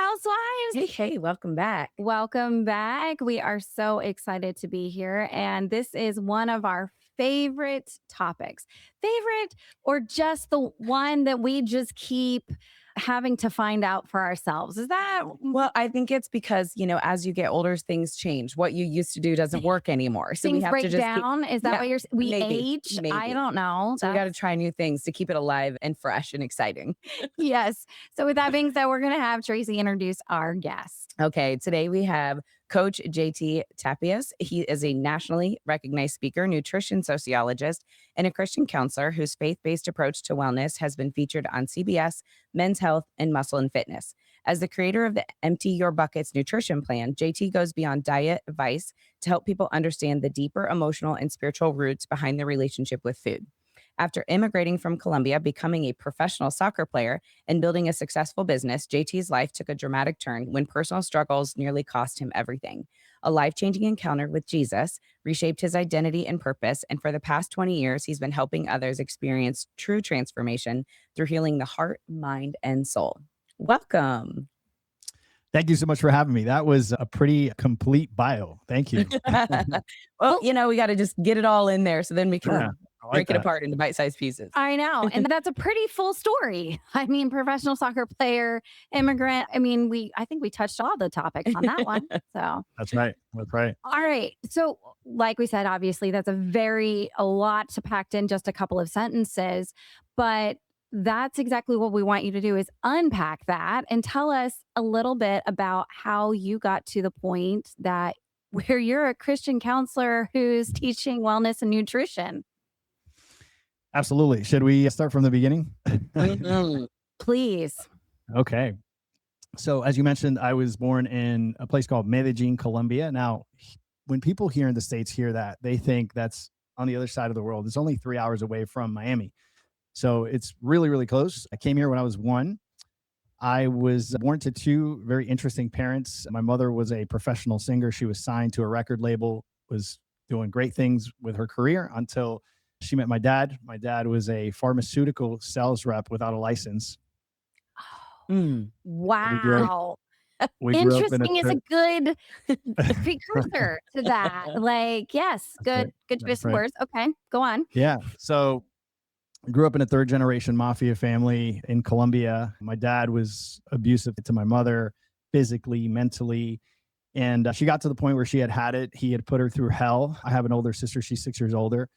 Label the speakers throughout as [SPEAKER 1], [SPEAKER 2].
[SPEAKER 1] Housewives.
[SPEAKER 2] Hey, welcome back.
[SPEAKER 1] Welcome back. We are so excited to be here. And this is one of our favorite topics. Favorite, or just the one that we just keep having to find out for ourselves? Is that
[SPEAKER 2] Well, I think it's because, as you get older, things change. What you used to do doesn't work anymore. So we
[SPEAKER 1] things
[SPEAKER 2] have to
[SPEAKER 1] break
[SPEAKER 2] just keep,
[SPEAKER 1] down? Is that
[SPEAKER 2] yeah,
[SPEAKER 1] what we
[SPEAKER 2] maybe,
[SPEAKER 1] age? I
[SPEAKER 2] maybe.
[SPEAKER 1] don't know.
[SPEAKER 2] So we got to try new things to keep it alive and fresh and exciting.
[SPEAKER 1] Yes. So, with that being said, we're going to have Tracy introduce our guest.
[SPEAKER 2] Okay, today we have Coach JT Tapias. He is a nationally recognized speaker, nutrition sociologist, and a Christian counselor whose faith based approach to wellness has been featured on CBS, Men's Health, and Muscle and Fitness. As the creator of the Empty Your Buckets nutrition plan, JT goes beyond diet advice to help people understand the deeper emotional and spiritual roots behind their relationship with food. After immigrating from Colombia, becoming a professional soccer player, and building a successful business, JT's life took a dramatic turn when personal struggles nearly cost him everything. A life changing encounter with Jesus reshaped his identity and purpose, and for the past 20 years, he's been helping others experience true transformation through healing the heart, mind, and soul. Welcome.
[SPEAKER 3] Thank you so much for having me. That was a pretty complete bio. Thank you.
[SPEAKER 2] Well, we got to just get it all in there so then we
[SPEAKER 3] Yeah,
[SPEAKER 2] can
[SPEAKER 3] I like
[SPEAKER 2] break it
[SPEAKER 3] that.
[SPEAKER 2] apart into bite sized pieces.
[SPEAKER 1] I know. And that's a pretty full story. I mean, professional soccer player, immigrant. I think we touched all the topics on that one. So,
[SPEAKER 3] That's right. That's right.
[SPEAKER 1] all right. So, like we said, obviously, that's a lot to packed in just a couple of sentences. But that's exactly what we want you to do is unpack that and tell us a little bit about how you got to the point that where you're a Christian counselor who's teaching wellness and nutrition.
[SPEAKER 3] Absolutely. Should we start from the beginning?
[SPEAKER 2] Mhm.
[SPEAKER 1] Please.
[SPEAKER 3] Okay. So, as you mentioned, I was born in a place called Medellin, Colombia. Now, when people here in the States hear that, they think that's on the other side of the world. It's only 3 hours away from Miami. So, it's really, really close. I came here when I was one. I was born to two very interesting parents. My mother was a professional singer. She was signed to a record label, was doing great things with her career until she met my dad. My dad was a pharmaceutical sales rep without a license.
[SPEAKER 2] Mm.
[SPEAKER 3] We grew up,
[SPEAKER 1] Wow.
[SPEAKER 3] we grew up in a
[SPEAKER 1] Interesting is a good precursor to that. Like, yes,
[SPEAKER 3] that's right.
[SPEAKER 1] good choice
[SPEAKER 3] That's
[SPEAKER 1] of
[SPEAKER 3] right.
[SPEAKER 1] words. Okay, go on.
[SPEAKER 3] Yeah. So grew up in a third generation mafia family in Colombia. My dad was abusive to my mother, physically, mentally. And she got to the point where she had it. He had put her through hell. I have an older sister. She's 6 years older.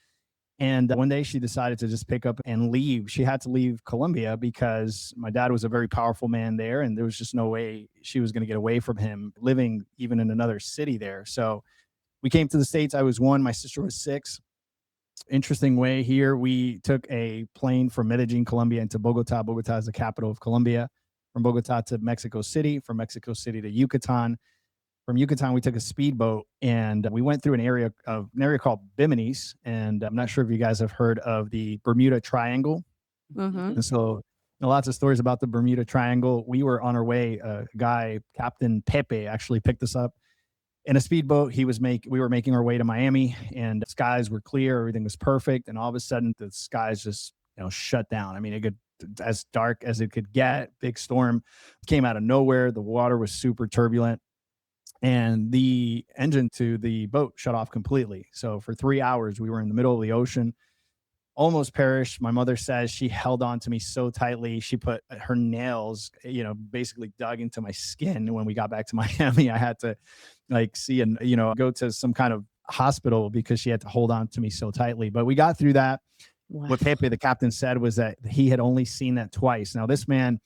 [SPEAKER 3] And one day she decided to just pick up and leave. She had to leave Colombia because my dad was a very powerful man there. And there was just no way she was going to get away from him living even in another city there. So we came to the States. I was one, my sister was six. Interesting way here. We took a plane from Medellin, Colombia into Bogota. Bogota is the capital of Colombia. From Bogota to Mexico City, from Mexico City to Yucatan. From Yucatan, we took a speedboat and we went through an area called Bimini's. And I'm not sure if you guys have heard of the Bermuda Triangle.
[SPEAKER 1] Mm-hmm.
[SPEAKER 3] And so lots of stories about the Bermuda Triangle. We were on our way. A guy, Captain Pepe, actually picked us up in a speedboat. We were making our way to Miami, and the skies were clear, everything was perfect, and all of a sudden the skies just shut down. I mean, it could as dark as it could get. Big storm came out of nowhere. The water was super turbulent, and the engine to the boat shut off completely. So for 3 hours we were in the middle of the ocean, almost perished. My mother says she held on to me so tightly. She put her nails, basically dug into my skin. When we got back to Miami, I had to see and, go to some kind of hospital because she had to hold on to me so tightly. But we got through that.
[SPEAKER 2] Wow.
[SPEAKER 3] What Pepe, the captain, said was that he had only seen that twice. Now, this man,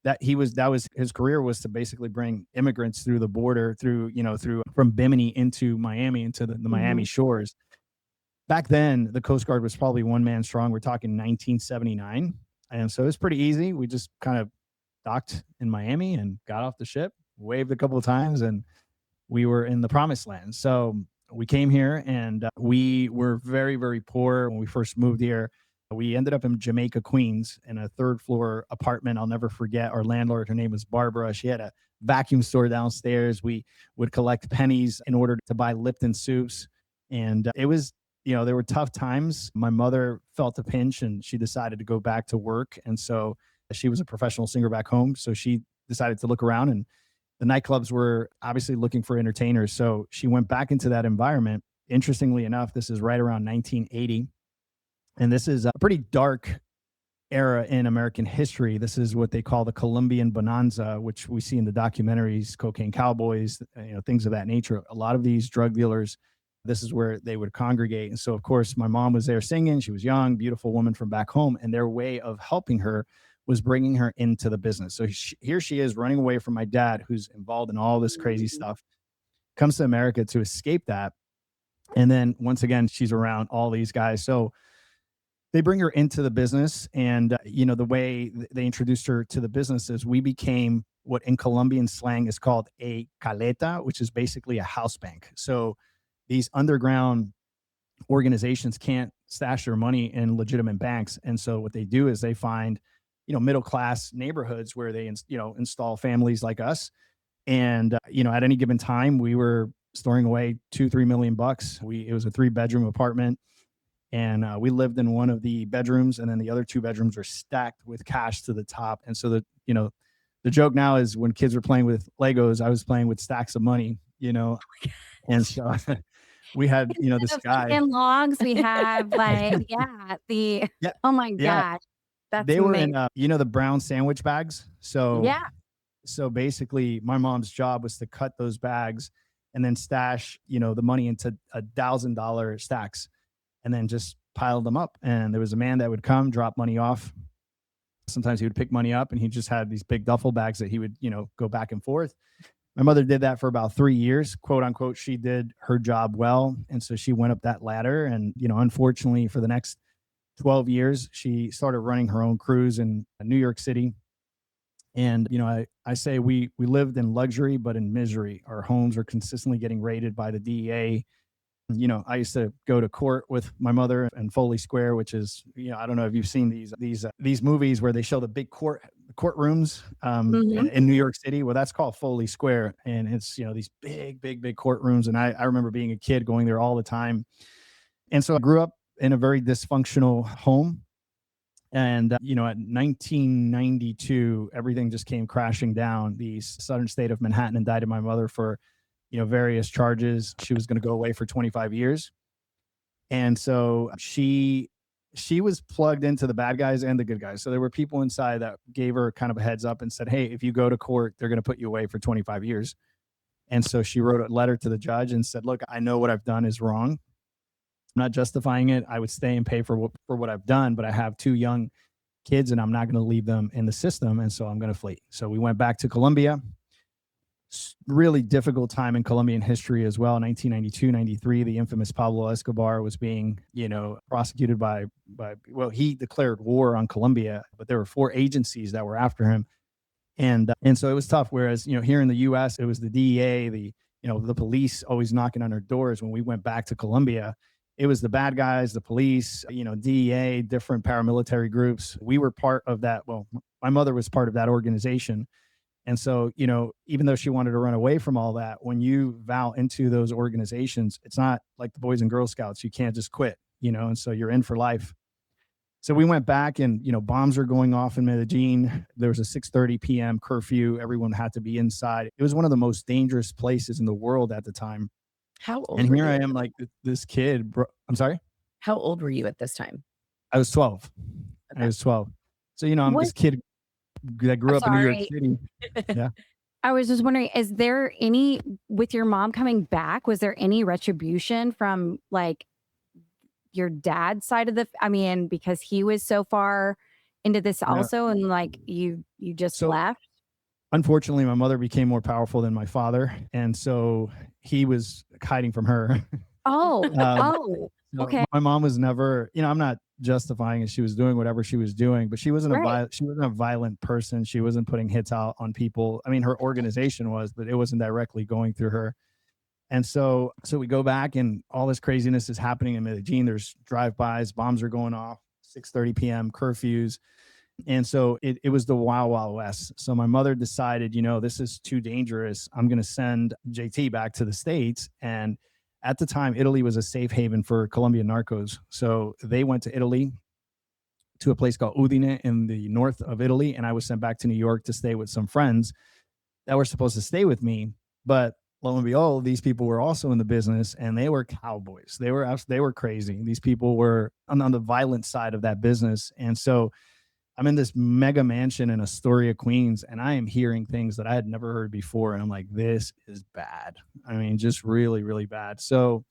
[SPEAKER 3] that was his career, was to basically bring immigrants through the border, through from Bimini into Miami, into the
[SPEAKER 1] Mm-hmm.
[SPEAKER 3] Miami shores. Back then, the Coast Guard was probably one man strong. We're talking 1979. And so it was pretty easy. We just kind of docked in Miami and got off the ship, waved a couple of times, and we were in the promised land. So we came here and we were very, very poor when we first moved here. We ended up in Jamaica, Queens, in a third floor apartment. I'll never forget our landlord. Her name was Barbara. She had a vacuum store downstairs. We would collect pennies in order to buy Lipton soups. And it was, there were tough times. My mother felt a pinch and she decided to go back to work. And so she was a professional singer back home. So she decided to look around, and the nightclubs were obviously looking for entertainers. So she went back into that environment. Interestingly enough, this is right around 1980. And this is a pretty dark era in American history. This is what they call the Colombian Bonanza, which we see in the documentaries, Cocaine Cowboys, things of that nature. A lot of these drug dealers, this is where they would congregate. And so, of course, my mom was there singing. She was young, beautiful woman from back home. And their way of helping her was bringing her into the business. So here she is running away from my dad, who's involved in all this crazy stuff, comes to America to escape that. And then once again, she's around all these guys. So they bring her into the business. And, the way they introduced her to the business is we became what in Colombian slang is called a caleta, which is basically a house bank. So these underground organizations can't stash their money in legitimate banks. And so what they do is they find, middle class neighborhoods where they, install families like us. And, at any given time, we were storing away 2-3 million bucks. It was a 3-bedroom apartment. And we lived in one of the bedrooms, and then the other 2 bedrooms were stacked with cash to the top. And so the joke now is when kids were playing with Legos, I was playing with stacks of money. And so we had, this
[SPEAKER 1] Instead of
[SPEAKER 3] guy.
[SPEAKER 1] freaking logs, we have like, yeah,
[SPEAKER 3] Yeah,
[SPEAKER 1] oh my
[SPEAKER 3] yeah.
[SPEAKER 1] gosh, that's
[SPEAKER 3] They were in,
[SPEAKER 1] amazing.
[SPEAKER 3] the brown sandwich bags.
[SPEAKER 1] Yeah.
[SPEAKER 3] So basically, my mom's job was to cut those bags and then stash, the money into $1,000 stacks, and then just piled them up. And there was a man that would come, drop money off. Sometimes he would pick money up, and he just had these big duffel bags that he would, go back and forth. My mother did that for about 3 years, quote unquote. She did her job well. And so she went up that ladder. And, unfortunately, for the next 12 years, she started running her own cruise in New York City. And, I say we lived in luxury, but in misery. Our homes were consistently getting raided by the DEA. I used to go to court with my mother in Foley Square, which is, I don't know if you've seen these movies where they show the big courtrooms
[SPEAKER 1] Hmm.
[SPEAKER 3] in New York City. Well, that's called Foley Square, and it's these big courtrooms. And I remember being a kid going there all the time. And so I grew up in a very dysfunctional home. And at 1992, everything just came crashing down. The southern state of Manhattan indicted my mother for various charges. She was going to go away for 25 years. And so she was plugged into the bad guys and the good guys. So there were people inside that gave her kind of a heads up and said, hey, if you go to court, they're going to put you away for 25 years. And so she wrote a letter to the judge and said, look, I know what I've done is wrong. I'm not justifying it. I would stay and pay for what I've done, but I have 2 young kids and I'm not going to leave them in the system. And so I'm going to flee. So we went back to Colombia. Really difficult time in Colombian history as well. 1992, 93, the infamous Pablo Escobar was being, prosecuted by, he declared war on Colombia, but there were 4 agencies that were after him. And so it was tough. Whereas, here in the US, it was the DEA, the police always knocking on our doors. When we went back to Colombia, it was the bad guys, the police, DEA, different paramilitary groups. We were part of that. Well, my mother was part of that organization. And so, even though she wanted to run away from all that, when you vow into those organizations, it's not like the Boys and Girl Scouts. You can't just quit, and so you're in for life. So we went back and, bombs are going off in Medellin. There was a 6:30 p.m. curfew. Everyone had to be inside. It was one of the most dangerous places in the world at the time.
[SPEAKER 2] How old
[SPEAKER 3] And
[SPEAKER 2] were
[SPEAKER 3] here I
[SPEAKER 2] you?
[SPEAKER 3] am, like this kid, bro. I'm sorry.
[SPEAKER 2] How old were you at this time?
[SPEAKER 3] I was 12. I
[SPEAKER 2] Okay.
[SPEAKER 3] was 12. So, I'm
[SPEAKER 1] What?
[SPEAKER 3] this kid that
[SPEAKER 1] I'm
[SPEAKER 3] grew up in New York
[SPEAKER 1] sorry.
[SPEAKER 3] City. Yeah.
[SPEAKER 1] I was just wondering, is there any, with your mom coming back, was there any retribution from like your dad's side of I mean, because he was so far into this
[SPEAKER 3] No.
[SPEAKER 1] also, and like you just
[SPEAKER 3] So
[SPEAKER 1] left?
[SPEAKER 3] unfortunately, my mother became more powerful than my father. And so he was hiding from her.
[SPEAKER 1] Oh,
[SPEAKER 3] um,
[SPEAKER 1] oh,
[SPEAKER 3] so
[SPEAKER 1] okay.
[SPEAKER 3] my mom was never, I'm not justifying it. She was doing whatever she was doing, but
[SPEAKER 1] Right.
[SPEAKER 3] she wasn't a violent person. She wasn't putting hits out on people. I mean, her organization was, but it wasn't directly going through her. And so we go back and all this craziness is happening in Medellin. There's drive-bys, bombs are going off, 6:30 p.m. curfews. And so it was the wild, wild west. So my mother decided, this is too dangerous. I'm going to send JT back to the States. And at the time, Italy was a safe haven for Colombian narcos. So they went to Italy to a place called Udine in the north of Italy, and I was sent back to New York to stay with some friends that were supposed to stay with me. But lo and behold, these people were also in the business, and they were cowboys. They were crazy. These people were on the violent side of that business, and so I'm in this mega mansion in Astoria, Queens, and I am hearing things that I had never heard before, and I'm like, this is bad. I mean, just really, really bad. So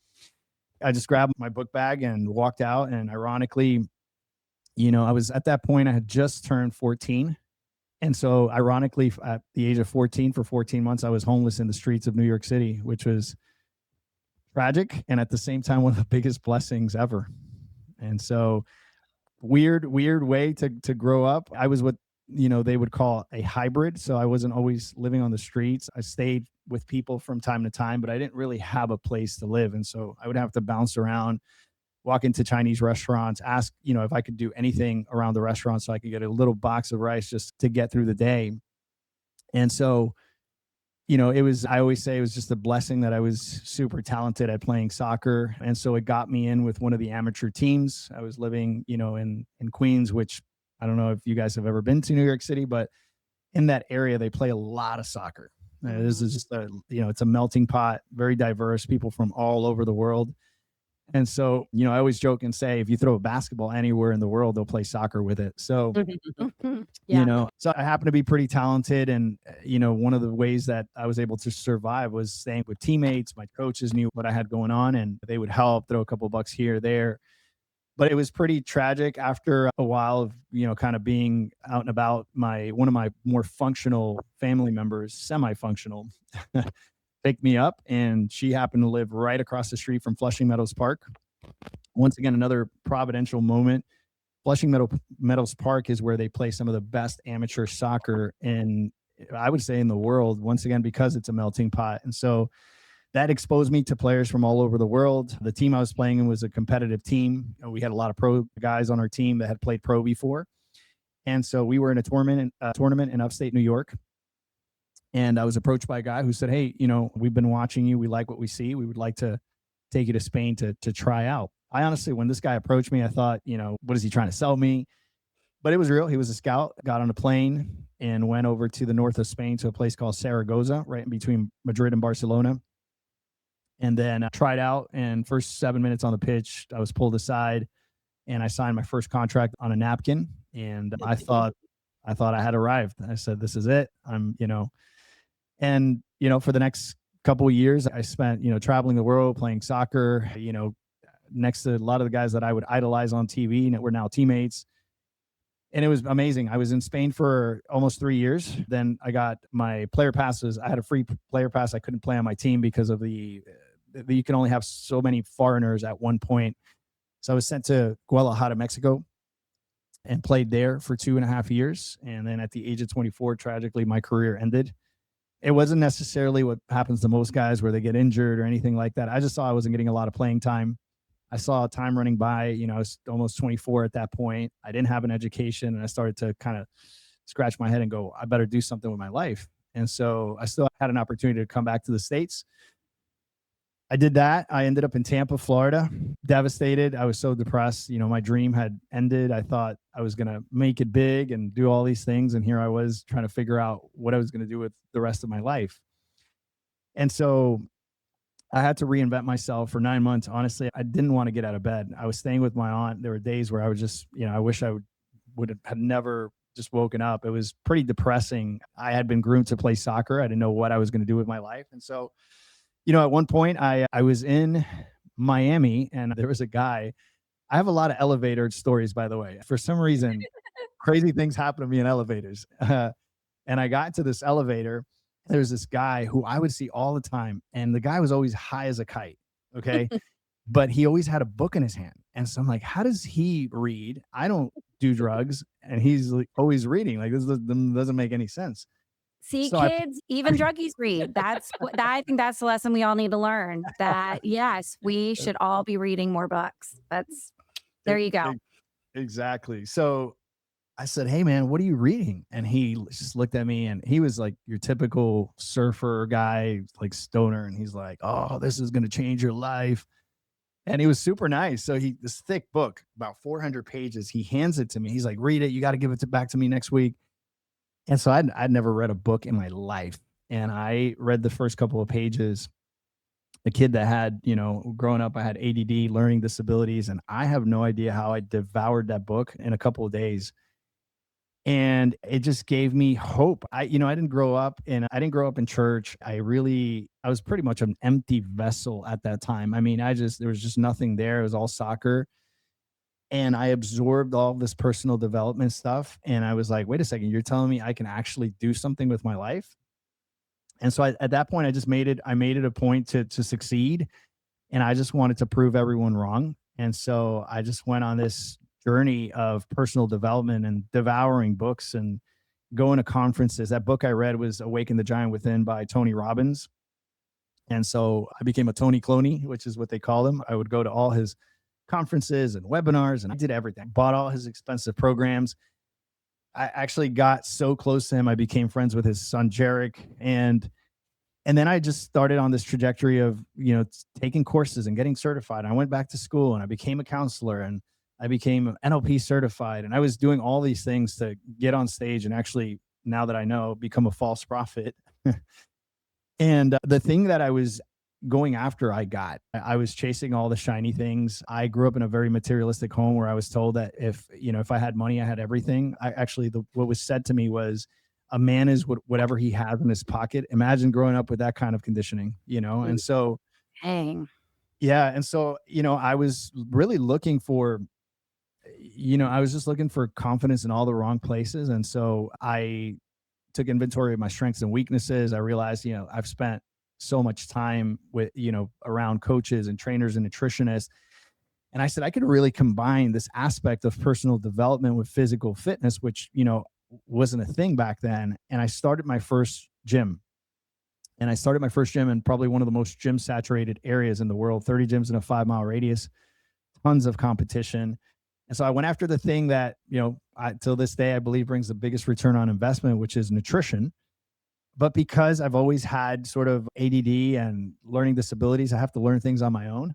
[SPEAKER 3] I just grabbed my book bag and walked out. And ironically, I was at that point, I had just turned 14. And so, ironically, at the age of 14, for 14 months, I was homeless in the streets of New York City, which was tragic. And at the same time, one of the biggest blessings ever. And so, weird way to grow up. I was what they would call a hybrid. So I wasn't always living on the streets. I stayed with people from time to time, but I didn't really have a place to live. And so I would have to bounce around, walk into Chinese restaurants, ask, if I could do anything around the restaurant so I could get a little box of rice just to get through the day. And so, I always say it was just a blessing that I was super talented at playing soccer. And so it got me in with one of the amateur teams. I was living, in Queens, which I don't know if you guys have ever been to New York City, but in that area, they play a lot of soccer. This is just it's a melting pot, very diverse, people from all over the world. And so, I always joke and say, if you throw a basketball anywhere in the world, they'll play soccer with it. So,
[SPEAKER 1] Mhm. Yeah.
[SPEAKER 3] so I happen to be pretty talented. And, one of the ways that I was able to survive was staying with teammates. My coaches knew what I had going on, and they would help throw a couple of bucks here, there. But it was pretty tragic after a while of, kind of being out and about. One of my more functional family members, semi-functional, picked me up, and she happened to live right across the street from Flushing Meadows Park. Once again, another providential moment. Meadows Park is where they play some of the best amateur soccer in, I would say, in the world, once again, because it's a melting pot. And so that exposed me to players from all over the world. The team I was playing in was a competitive team. We had a lot of pro guys on our team that had played pro before. And so we were in a tournament in upstate New York. And I was approached by a guy who said, hey, we've been watching you. We like what we see. We would like to take you to Spain to try out. I honestly, when this guy approached me, I thought, what is he trying to sell me? But it was real. He was a scout, got on a plane and went over to the north of Spain to a place called Zaragoza, right in between Madrid and Barcelona. And then tried out. And first 7 minutes on the pitch, I was pulled aside and I signed my first contract on a napkin. And I thought I had arrived. I said, this is it. And, for the next couple of years, I spent, traveling the world, playing soccer, next to a lot of the guys that I would idolize on TV and were now teammates. And it was amazing. I was in Spain for almost 3 years. Then I got my player passes. I had a free player pass. I couldn't play on my team because of you can only have so many foreigners at one point. So I was sent to Guadalajara, Mexico, and played there for 2.5 years. And then at the age of 24, tragically, my career ended. It wasn't necessarily what happens to most guys where they get injured or anything like that. I just saw I wasn't getting a lot of playing time. I saw time running by, I was almost 24 at that point. I didn't have an education, and I started to kind of scratch my head and go, I better do something with my life. And so I still had an opportunity to come back to the States. I did that. I ended up in Tampa, Florida, devastated. I was so depressed. My dream had ended. I thought I was going to make it big and do all these things. And here I was trying to figure out what I was going to do with the rest of my life. And so I had to reinvent myself for 9 months. Honestly, I didn't want to get out of bed. I was staying with my aunt. There were days where I was just, I wish I would have never just woken up. It was pretty depressing. I had been groomed to play soccer. I didn't know what I was going to do with my life. And so, at one point I was in Miami, and there was a guy. I have a lot of elevator stories, by the way. For some reason, crazy things happen to me in elevators. And I got into this elevator. There was this guy who I would see all the time, and the guy was always high as a kite. Okay. But he always had a book in his hand. And so I'm like, how does he read? I don't do drugs. And he's like always reading. Like, this doesn't make any sense.
[SPEAKER 1] See,
[SPEAKER 3] So I
[SPEAKER 1] kids, even druggies read. That's what I think that's the lesson we all need to learn. That yes, we should all be reading more books. There
[SPEAKER 3] e-
[SPEAKER 1] you go.
[SPEAKER 3] e- exactly. So I said, hey man, what are you reading? And he just looked at me, and he was like your typical surfer guy, like stoner. And he's like, oh, this is going to change your life. And he was super nice. So this thick book, about 400 pages, he hands it to me. He's like, read it. You got to give it back to me next week. And so I'd never read a book in my life. And I read the first couple of pages. A kid that had, growing up, I had ADD, learning disabilities, and I have no idea how I devoured that book in a couple of days. And it just gave me hope. I didn't grow up in church. I was pretty much an empty vessel at that time. I mean, there was just nothing there. It was all soccer. And I absorbed all this personal development stuff. And I was like, wait a second, you're telling me I can actually do something with my life? And so at that point, I made it a point to succeed. And I just wanted to prove everyone wrong. And so I just went on this journey of personal development and devouring books and going to conferences. That book I read was Awaken the Giant Within by Tony Robbins. And so I became a Tony Cloney, which is what they call him. I would go to all his conferences and webinars, and I did everything. Bought all his expensive programs. I actually got so close to him. I became friends with his son Jarek, and then I just started on this trajectory of, taking courses and getting certified. I went back to school and I became a counselor and I became NLP certified. And I was doing all these things to get on stage and actually, now that I know, become a false prophet. And the thing that I was going after, I got. I was chasing all the shiny things. I grew up in a very materialistic home where I was told that if I had money, I had everything. What was said to me was, a man is whatever he has in his pocket. Imagine growing up with that kind of conditioning,
[SPEAKER 1] Ooh,
[SPEAKER 3] And so,
[SPEAKER 1] dang.
[SPEAKER 3] yeah. And so, I was really looking for, I was just looking for confidence in all the wrong places. And so I took inventory of my strengths and weaknesses. I realized, I've spent so much time with, around coaches and trainers and nutritionists. And I said, I could really combine this aspect of personal development with physical fitness, which, wasn't a thing back then. And I started my first gym. And I started my first gym in probably one of the most gym saturated areas in the world, 30 gyms in a 5 mile radius, tons of competition. And so I went after the thing that, till this day, I believe brings the biggest return on investment, which is nutrition. But because I've always had sort of ADD and learning disabilities, I have to learn things on my own.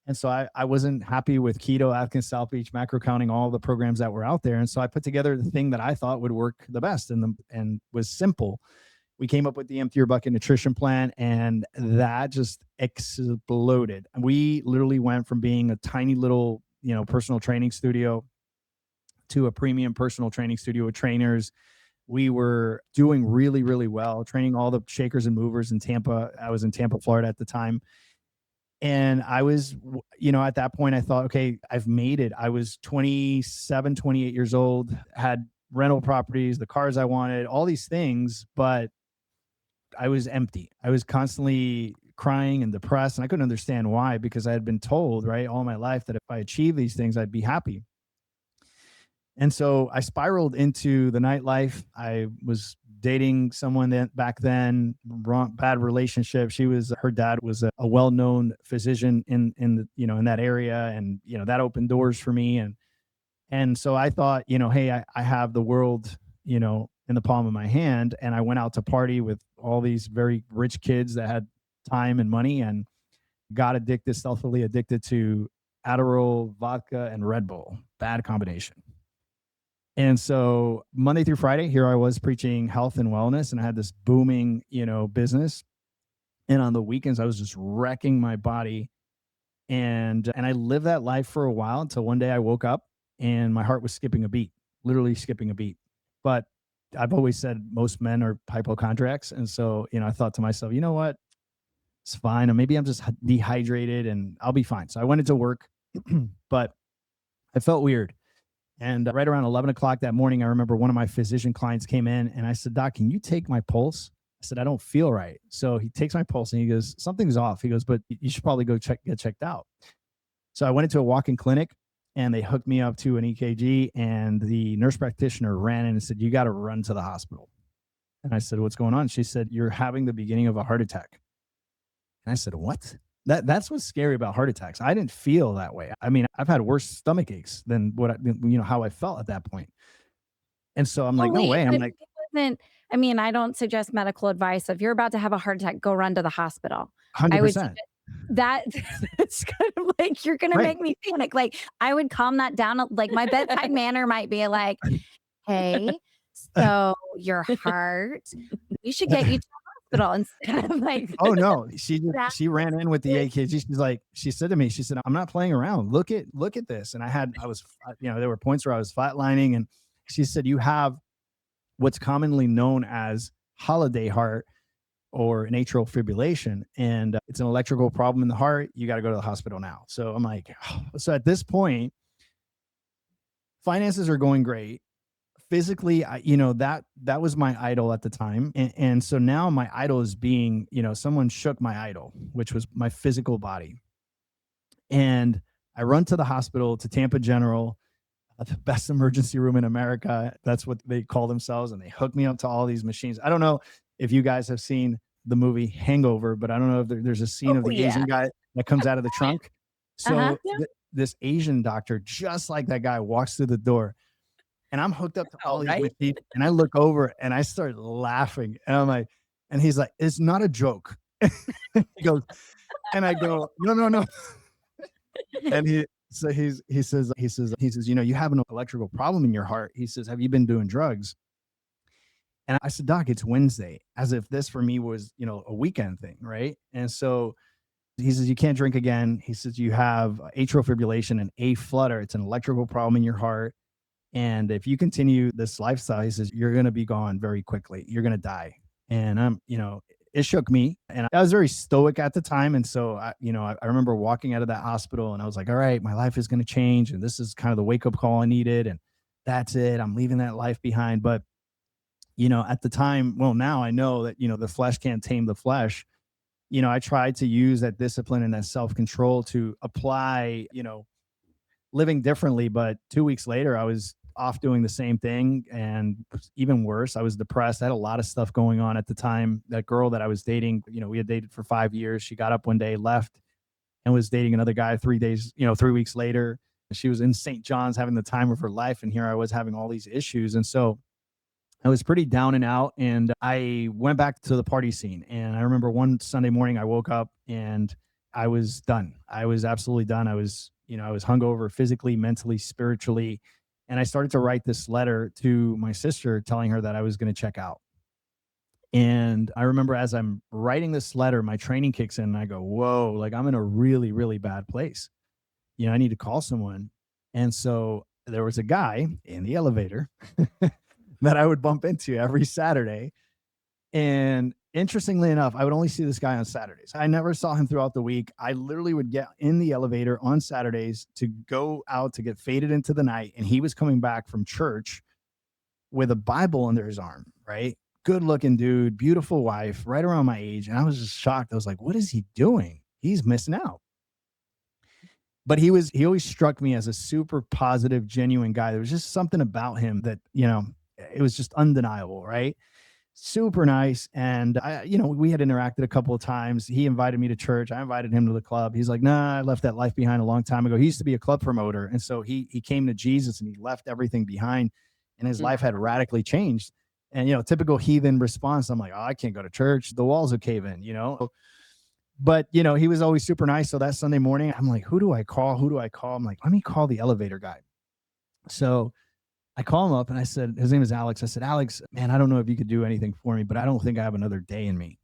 [SPEAKER 3] And so I wasn't happy with keto, Atkins, South Beach, macro counting, all the programs that were out there. And so I put together the thing that I thought would work the best and was simple. We came up with the Empty Your Bucket nutrition plan, and that just exploded. We literally went from being a tiny little, personal training studio to a premium personal training studio with trainers. We were doing really, really well, training all the shakers and movers in Tampa. I was in Tampa, Florida at the time. And I was, at that point, I thought, okay, I've made it. I was 27, 28 years old, had rental properties, the cars I wanted, all these things, but I was empty. I was constantly crying and depressed. And I couldn't understand why, because I had been told, right, all my life that if I achieved these things, I'd be happy. And so I spiraled into the nightlife. I was dating someone that back then, bad relationship. Her dad was a well-known physician in that area. And, that opened doors for me. And so I thought, hey, I have the world, in the palm of my hand. And I went out to party with all these very rich kids that had time and money, and got stealthily addicted to Adderall, vodka, and Red Bull. Bad combination. And so Monday through Friday, here I was preaching health and wellness, and I had this booming, business. And on the weekends, I was just wrecking my body. And I lived that life for a while until one day I woke up and my heart was skipping a beat, literally skipping a beat. But I've always said most men are hypochondriacs. And so, I thought to myself, you know what? It's fine. Or maybe I'm just dehydrated and I'll be fine. So I went into work, but I felt weird. And right around 11 o'clock that morning, I remember one of my physician clients came in and I said, Doc, can you take my pulse? I said, I don't feel right. So he takes my pulse and he goes, something's off. He goes, but you should probably get checked out. So I went into a walk-in clinic and they hooked me up to an EKG, and the nurse practitioner ran in and said, you got to run to the hospital. And I said, what's going on? She said, you're having the beginning of a heart attack. And I said, what? That's what's scary about heart attacks. I didn't feel that way. I mean, I've had worse stomach aches than how I felt at that point. And so I'm like,
[SPEAKER 1] Well,
[SPEAKER 3] no
[SPEAKER 1] wait,
[SPEAKER 3] way. I'm
[SPEAKER 1] but
[SPEAKER 3] like,
[SPEAKER 1] it wasn't. I mean, I don't suggest medical advice. If you're about to have a heart attack, go run to the hospital. I would
[SPEAKER 3] 100%.
[SPEAKER 1] that that's kind of like you're gonna
[SPEAKER 3] Right.
[SPEAKER 1] make me panic. Like, I would calm that down, like, my bedside manner might be like, "Hey, so your heart, we should get you to the hospital," instead of, like,
[SPEAKER 3] Oh, no.
[SPEAKER 1] that
[SPEAKER 3] She ran in with the AKG. She's like, she said to me, she said, "I'm not playing around. Look at this." And I was, there were points where I was flatlining, and she said, "You have what's commonly known as holiday heart or an atrial fibrillation, and it's an electrical problem in the heart. You got to go to the hospital now." So I'm like, so at this point, finances are going great. Physically, that was my idol at the time, and so now my idol is being, someone shook my idol, which was my physical body, and I run to the hospital, to Tampa General, the best emergency room in America. That's what they call themselves, and they hook me up to all these machines. I don't know if you guys have seen the movie Hangover, but I don't know if there's a scene of
[SPEAKER 1] Oh,
[SPEAKER 3] the
[SPEAKER 1] yeah.
[SPEAKER 3] Asian guy that comes out of the trunk.
[SPEAKER 1] Uh-huh.
[SPEAKER 3] So this Asian doctor, just like that guy, walks through the door, and I'm hooked up to all
[SPEAKER 2] Oh,
[SPEAKER 3] these
[SPEAKER 2] right?
[SPEAKER 3] machines, and I look over and I start laughing, and I'm like, and he's like, "It's not a joke." He goes, and I go, "No, no, no." And he says, "You have an electrical problem in your heart." He says, "Have you been doing drugs?" And I said, "Doc, it's Wednesday," as if this for me was, a weekend thing, right? And so he says, "You can't drink again." He says, "You have atrial fibrillation and a flutter. It's an electrical problem in your heart. And if you continue this lifestyle," he says, "you're going to be gone very quickly. You're going to die." And it shook me. And I was very stoic at the time. And so, I remember walking out of that hospital and I was like, all right, my life is going to change. And this is kind of the wake up call I needed. And that's it. I'm leaving that life behind. But, at the time, well, now I know that, the flesh can't tame the flesh. I tried to use that discipline and that self control to apply, living differently. But 2 weeks later, I was off doing the same thing. And even worse, I was depressed. I had a lot of stuff going on at the time. That girl that I was dating, we had dated for 5 years. She got up one day, left, and was dating another guy 3 days, 3 weeks later. She was in St. John's having the time of her life. And here I was having all these issues. And so I was pretty down and out. And I went back to the party scene. And I remember one Sunday morning, I woke up and I was done. I was absolutely done. I was hungover physically, mentally, spiritually. And I started to write this letter to my sister telling her that I was going to check out. And I remember as I'm writing this letter, my training kicks in and I go, whoa, like I'm in a really, really bad place. I need to call someone. And so there was a guy in the elevator that I would bump into every Saturday. And interestingly enough, I would only see this guy on Saturdays. I never saw him throughout the week. I literally would get in the elevator on Saturdays to go out to get faded into the night. And he was coming back from church with a Bible under his arm, right? Good looking dude, beautiful wife, right around my age. And I was just shocked. I was like, what is he doing? He's missing out. But he always struck me as a super positive, genuine guy. There was just something about him that, it was just undeniable, right? Super nice. And we had interacted a couple of times. He invited me to church. I invited him to the club. He's like, nah, I left that life behind a long time ago. He used to be a club promoter. And so he came to Jesus and he left everything behind and his
[SPEAKER 2] Mm.
[SPEAKER 3] life had radically changed. And, typical heathen response. I'm like, oh, I can't go to church. The walls will cave in. But, he was always super nice. So that Sunday morning, I'm like, who do I call? Who do I call? I'm like, let me call the elevator guy. So I call him up and I said, his name is Alex. I said, Alex, man, I don't know if you could do anything for me, but I don't think I have another day in me.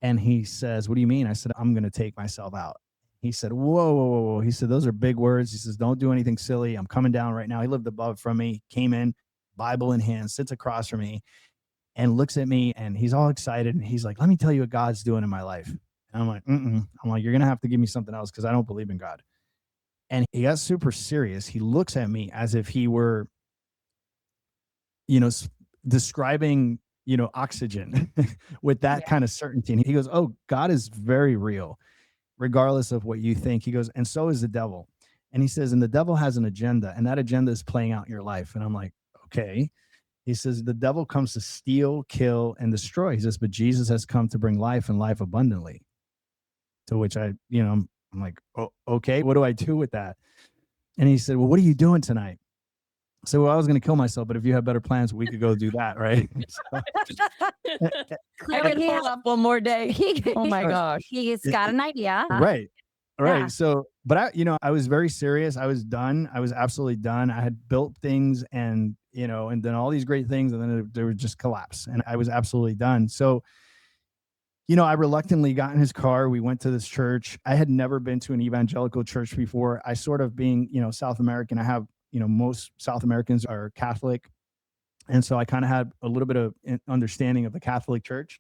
[SPEAKER 3] And he says, what do you mean? I said, I'm going to take myself out. He said, whoa, whoa, whoa, whoa. He said, those are big words. He says, don't do anything silly. I'm coming down right now. He lived above from me, came in, Bible in hand, sits across from me and looks at me and he's all excited. And he's like, let me tell you what God's doing in my life. And I'm like, mm-mm. I'm like, you're going to have to give me something else because I don't believe in God. And he got super serious. He looks at me as if he were, you know, describing, oxygen with that
[SPEAKER 2] Yeah.
[SPEAKER 3] kind of certainty. And he goes, oh, God is very real, regardless of what you think. He goes, and so is the devil. And he says, and the devil has an agenda, and that agenda is playing out your life. And I'm like, okay. He says, the devil comes to steal, kill, and destroy. He says, but Jesus has come to bring life and life abundantly. To which I'm like, oh, okay, what do I do with that? And he said, well, what are you doing tonight? So well, I was going to kill myself, but if you have better plans, we could go do that, right? So,
[SPEAKER 2] I
[SPEAKER 1] Clearly,
[SPEAKER 2] could pull off one more day. Oh my
[SPEAKER 1] he,
[SPEAKER 3] uh,
[SPEAKER 2] gosh.
[SPEAKER 1] he's
[SPEAKER 3] it-
[SPEAKER 1] got an idea.
[SPEAKER 3] right.
[SPEAKER 1] Yeah.
[SPEAKER 3] Right. So, but I was very serious. I was done. I was absolutely done. I had built things and, and done all these great things. And then there would just collapse. And I was absolutely done. So, I reluctantly got in his car. We went to this church. I had never been to an evangelical church before. I sort of being, South American, I have, most South Americans are Catholic. And so I kind of had a little bit of understanding of the Catholic Church.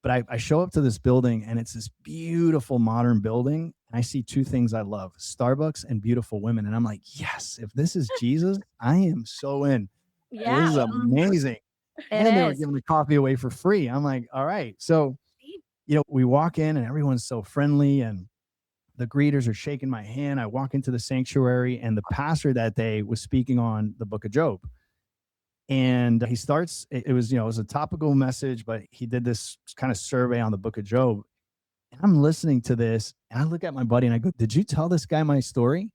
[SPEAKER 3] But I show up to this building and it's this beautiful modern building. And I see two things I love: Starbucks and beautiful women. And I'm like, yes, if this is Jesus, I am so in. This
[SPEAKER 1] Yeah.
[SPEAKER 3] is amazing.
[SPEAKER 1] It
[SPEAKER 3] And they were
[SPEAKER 1] is.
[SPEAKER 3] giving the coffee away for free. I'm like, all right. So, we walk in and everyone's so friendly and the greeters are shaking my hand. I walk into the sanctuary and the pastor that day was speaking on the book of Job. And he starts, it was, it was a topical message, but he did this kind of survey on the book of Job. And I'm listening to this and I look at my buddy and I go, did you tell this guy my story?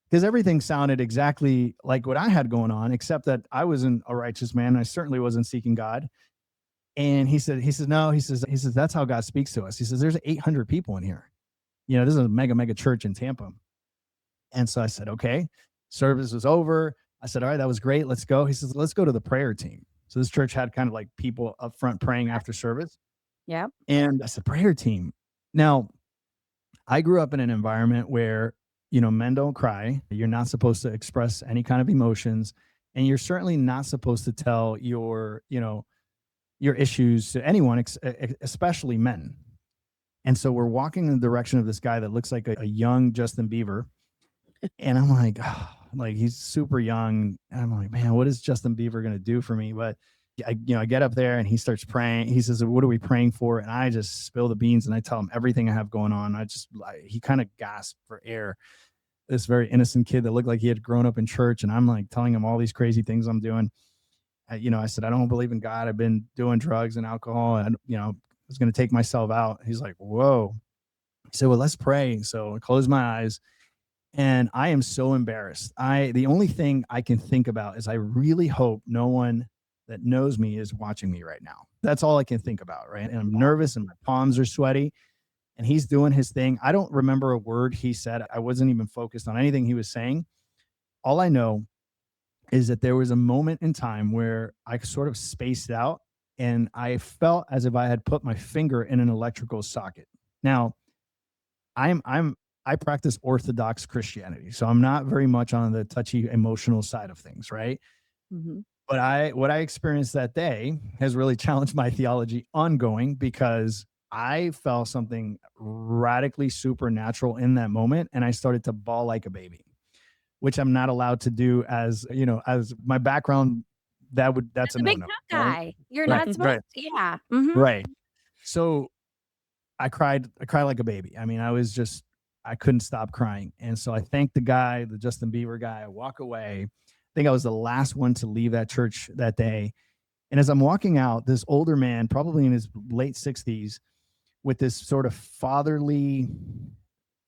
[SPEAKER 3] Because everything sounded exactly like what I had going on, except that I wasn't a righteous man. I certainly wasn't seeking God. And no, he says, that's how God speaks to us. He says, there's 800 people in here. This is a mega church in Tampa. And so I said, okay. Service was over. I said, all right, that was great. Let's go. He says, let's go to the prayer team. So this church had kind of like people up front praying after service.
[SPEAKER 1] Yep.
[SPEAKER 3] And I said, prayer team. Now, I grew up in an environment where, men don't cry. You're not supposed to express any kind of emotions. And you're certainly not supposed to tell your issues to anyone, especially men. And so we're walking in the direction of this guy that looks like a young Justin Bieber. And I'm like, oh, like he's super young. And I'm like, man, what is Justin Bieber going to do for me? But I get up there and he starts praying. He says, what are we praying for? And I just spill the beans and I tell him everything I have going on. He kind of gasped for air. This very innocent kid that looked like he had grown up in church. And I'm like telling him all these crazy things I'm doing. I said, I don't believe in God. I've been doing drugs and alcohol and, I was going to take myself out. He's like, whoa. He said, well, let's pray. So I closed my eyes. And I am so embarrassed. The only thing I can think about is I really hope no one that knows me is watching me right now. That's all I can think about, right? And I'm nervous and my palms are sweaty. And he's doing his thing. I don't remember a word he said. I wasn't even focused on anything he was saying. All I know is that there was a moment in time where I sort of spaced out and I felt as if I had put my finger in an electrical socket. Now, I practice Orthodox Christianity, so I'm not very much on the touchy emotional side of things, right?
[SPEAKER 1] Mhm.
[SPEAKER 3] But what I experienced that day has really challenged my theology ongoing because I felt something radically supernatural in that moment, and I started to bawl like a baby, which I'm not allowed to do as my background. That's a
[SPEAKER 1] The
[SPEAKER 3] no
[SPEAKER 1] big
[SPEAKER 3] no,
[SPEAKER 1] tough
[SPEAKER 3] right?
[SPEAKER 1] guy. You're
[SPEAKER 3] Right,
[SPEAKER 1] not supposed
[SPEAKER 3] right,
[SPEAKER 1] to. Yeah. Mhm.
[SPEAKER 3] right. So I cried like a baby. I mean, I couldn't stop crying. And so I thanked the guy, the Justin Bieber guy. I walk away. I think I was the last one to leave that church that day. And as I'm walking out, this older man, probably in his late 60s, with this sort of fatherly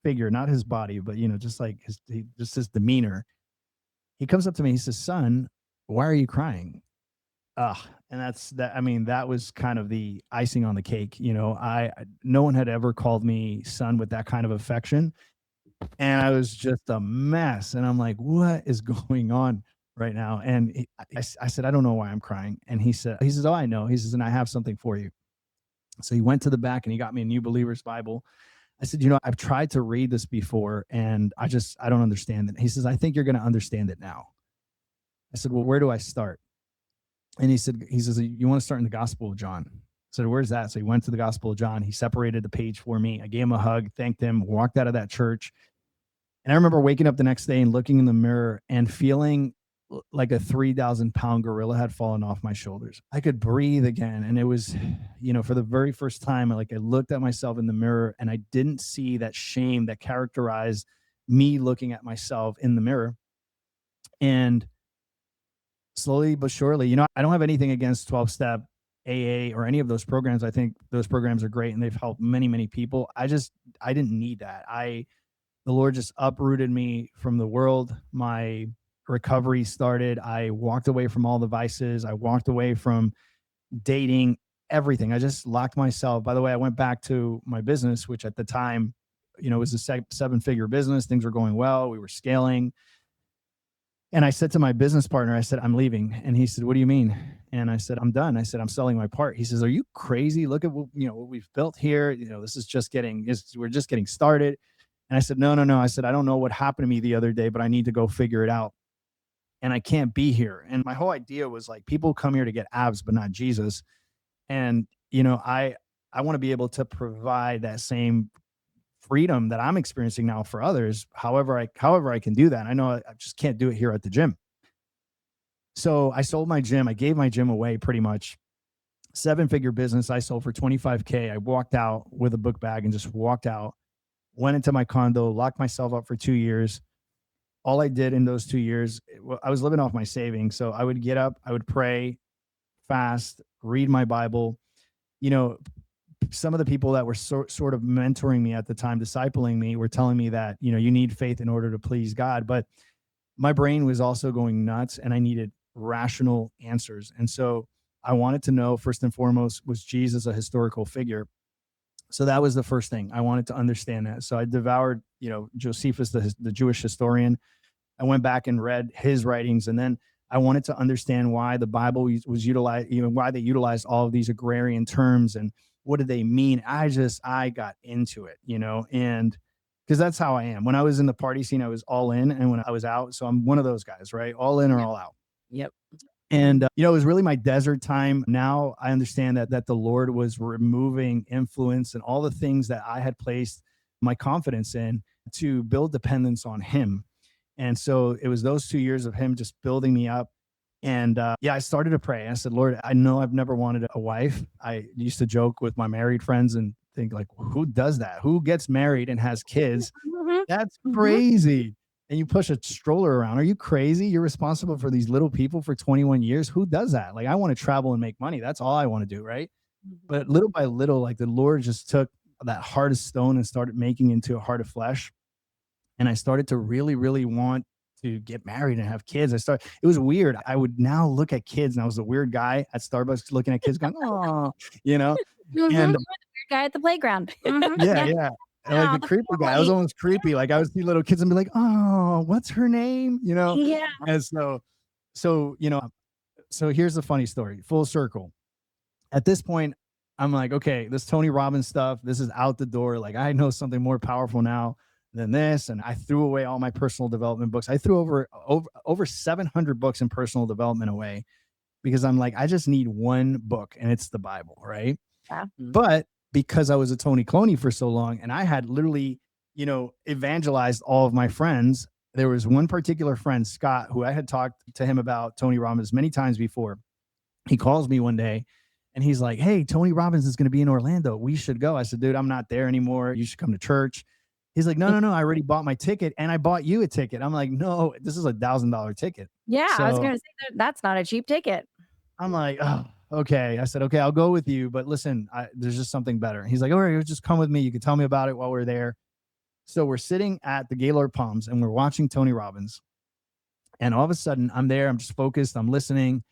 [SPEAKER 3] figure, not his body, but just like just his demeanor. He comes up to me, he says, "Son, why are you crying?" Ugh, and that's that. I mean, that was kind of the icing on the cake. No one had ever called me son with that kind of affection, and I was just a mess. And I'm like, what is going on right now? And I said, I don't know why I'm crying. And he says, oh, I know. He says, and I have something for you. So he went to the back and he got me a New Believer's Bible. I said, I've tried to read this before, and I don't understand it. He says, I think you're going to understand it now. I said, well, where do I start? And he says, you want to start in the Gospel of John? I said, where's that? So he went to the Gospel of John. He separated the page for me. I gave him a hug, thanked him, walked out of that church. And I remember waking up the next day and looking in the mirror and feeling like a 3,000-pound gorilla had fallen off my shoulders. I could breathe again. And it was, for the very first time, I looked at myself in the mirror and I didn't see that shame that characterized me looking at myself in the mirror. And slowly but surely, I don't have anything against 12-step AA or any of those programs. I think those programs are great and they've helped many, many people. I didn't need that. The Lord just uprooted me from the world, my recovery started. I walked away from all the vices. I walked away from dating, everything. I just locked myself. By the way, I went back to my business, which at the time, was a 7-figure business. Things were going well. We were scaling. And I said to my business partner, I said, I'm leaving. And he said, what do you mean? And I said, I'm done. I said, I'm selling my part. He says, are you crazy? Look at what we've built here. This is we're just getting started. And I said, no, no, no. I said, I don't know what happened to me the other day, but I need to go figure it out. And I can't be here. And my whole idea was like, people come here to get abs, but not Jesus. And, I want to be able to provide that same freedom that I'm experiencing now for others. However I can do that. I know I just can't do it here at the gym. So I sold my gym. I gave my gym away pretty much. 7-figure business I sold for 25K. I walked out with a book bag and just walked out, went into my condo, locked myself up for 2 years. All I did in those 2 years, I was living off my savings. So I would get up, I would pray, fast, read my Bible. Some of the people that were sort of mentoring me at the time, discipling me, were telling me that, you need faith in order to please God. But my brain was also going nuts and I needed rational answers. And so I wanted to know, first and foremost, was Jesus a historical figure? So that was the first thing. I wanted to understand that. So I devoured, Josephus, the Jewish historian. I went back and read his writings, and then I wanted to understand why the Bible was utilized, why they utilized all of these agrarian terms and what did they mean. I got into it, and because that's how I am. When I was in the party scene, I was all in, and when I was out, so I'm one of those guys, right? All in or
[SPEAKER 2] Yep.
[SPEAKER 3] all out.
[SPEAKER 2] Yep.
[SPEAKER 3] And it was really my desert time. Now I understand that the Lord was removing influence and all the things that I had placed my confidence in to build dependence on Him. And so it was those 2 years of Him just building me up. And I started to pray. I said, Lord, I know I've never wanted a wife. I used to joke with my married friends and think like, who does that? Who gets married and has kids?
[SPEAKER 1] Mhm.
[SPEAKER 3] That's
[SPEAKER 1] Mhm.
[SPEAKER 3] crazy. And you push a stroller around. Are you crazy? You're responsible for these little people for 21 years. Who does that? Like, I want to travel and make money. That's all I want to do. Right. But little by little, like the Lord just took that heart of stone and started making into a heart of flesh. And I started to really, really want to get married and have kids. It was weird. I would now look at kids and I was a weird guy at Starbucks looking at kids going, oh, you know,
[SPEAKER 1] Mhm. You're
[SPEAKER 3] and
[SPEAKER 1] the weird guy at the playground. Mhm.
[SPEAKER 3] yeah,
[SPEAKER 1] Yeah.
[SPEAKER 3] yeah. And like
[SPEAKER 1] Oh,
[SPEAKER 3] the
[SPEAKER 1] the
[SPEAKER 3] creepy guy, I was
[SPEAKER 1] family.
[SPEAKER 3] almost creepy. Like I would see little kids and be like, oh, what's her name?
[SPEAKER 1] Yeah.
[SPEAKER 3] And so, so here's the funny story, full circle. At this point, I'm like, okay, this Tony Robbins stuff, this is out the door. Like I know something more powerful now than this. And I threw away all my personal development books. I threw over 700 books in personal development away because I'm like, I just need one book and it's the Bible, right?
[SPEAKER 1] Yeah.
[SPEAKER 3] But because I was a Tony Cloney for so long and I had literally, evangelized all of my friends, there was one particular friend, Scott, who I had talked to him about Tony Robbins many times before. He calls me one day and he's like, hey, Tony Robbins is going to be in Orlando. We should go. I said, dude, I'm not there anymore. You should come to church. He's like, no, no, no. I already bought my ticket and I bought you a ticket. I'm like, no, this is $1,000 ticket.
[SPEAKER 1] Yeah, I was
[SPEAKER 3] So
[SPEAKER 1] gonna say that's not a cheap ticket.
[SPEAKER 3] I'm like, oh, okay. I said, okay, I'll go with you. But listen, there's just something better. He's like, all right, just come with me. You can tell me about it while we're there. So we're sitting at the Gaylord Palms and we're watching Tony Robbins. And all of a sudden, I'm there. I'm just focused. I'm listening.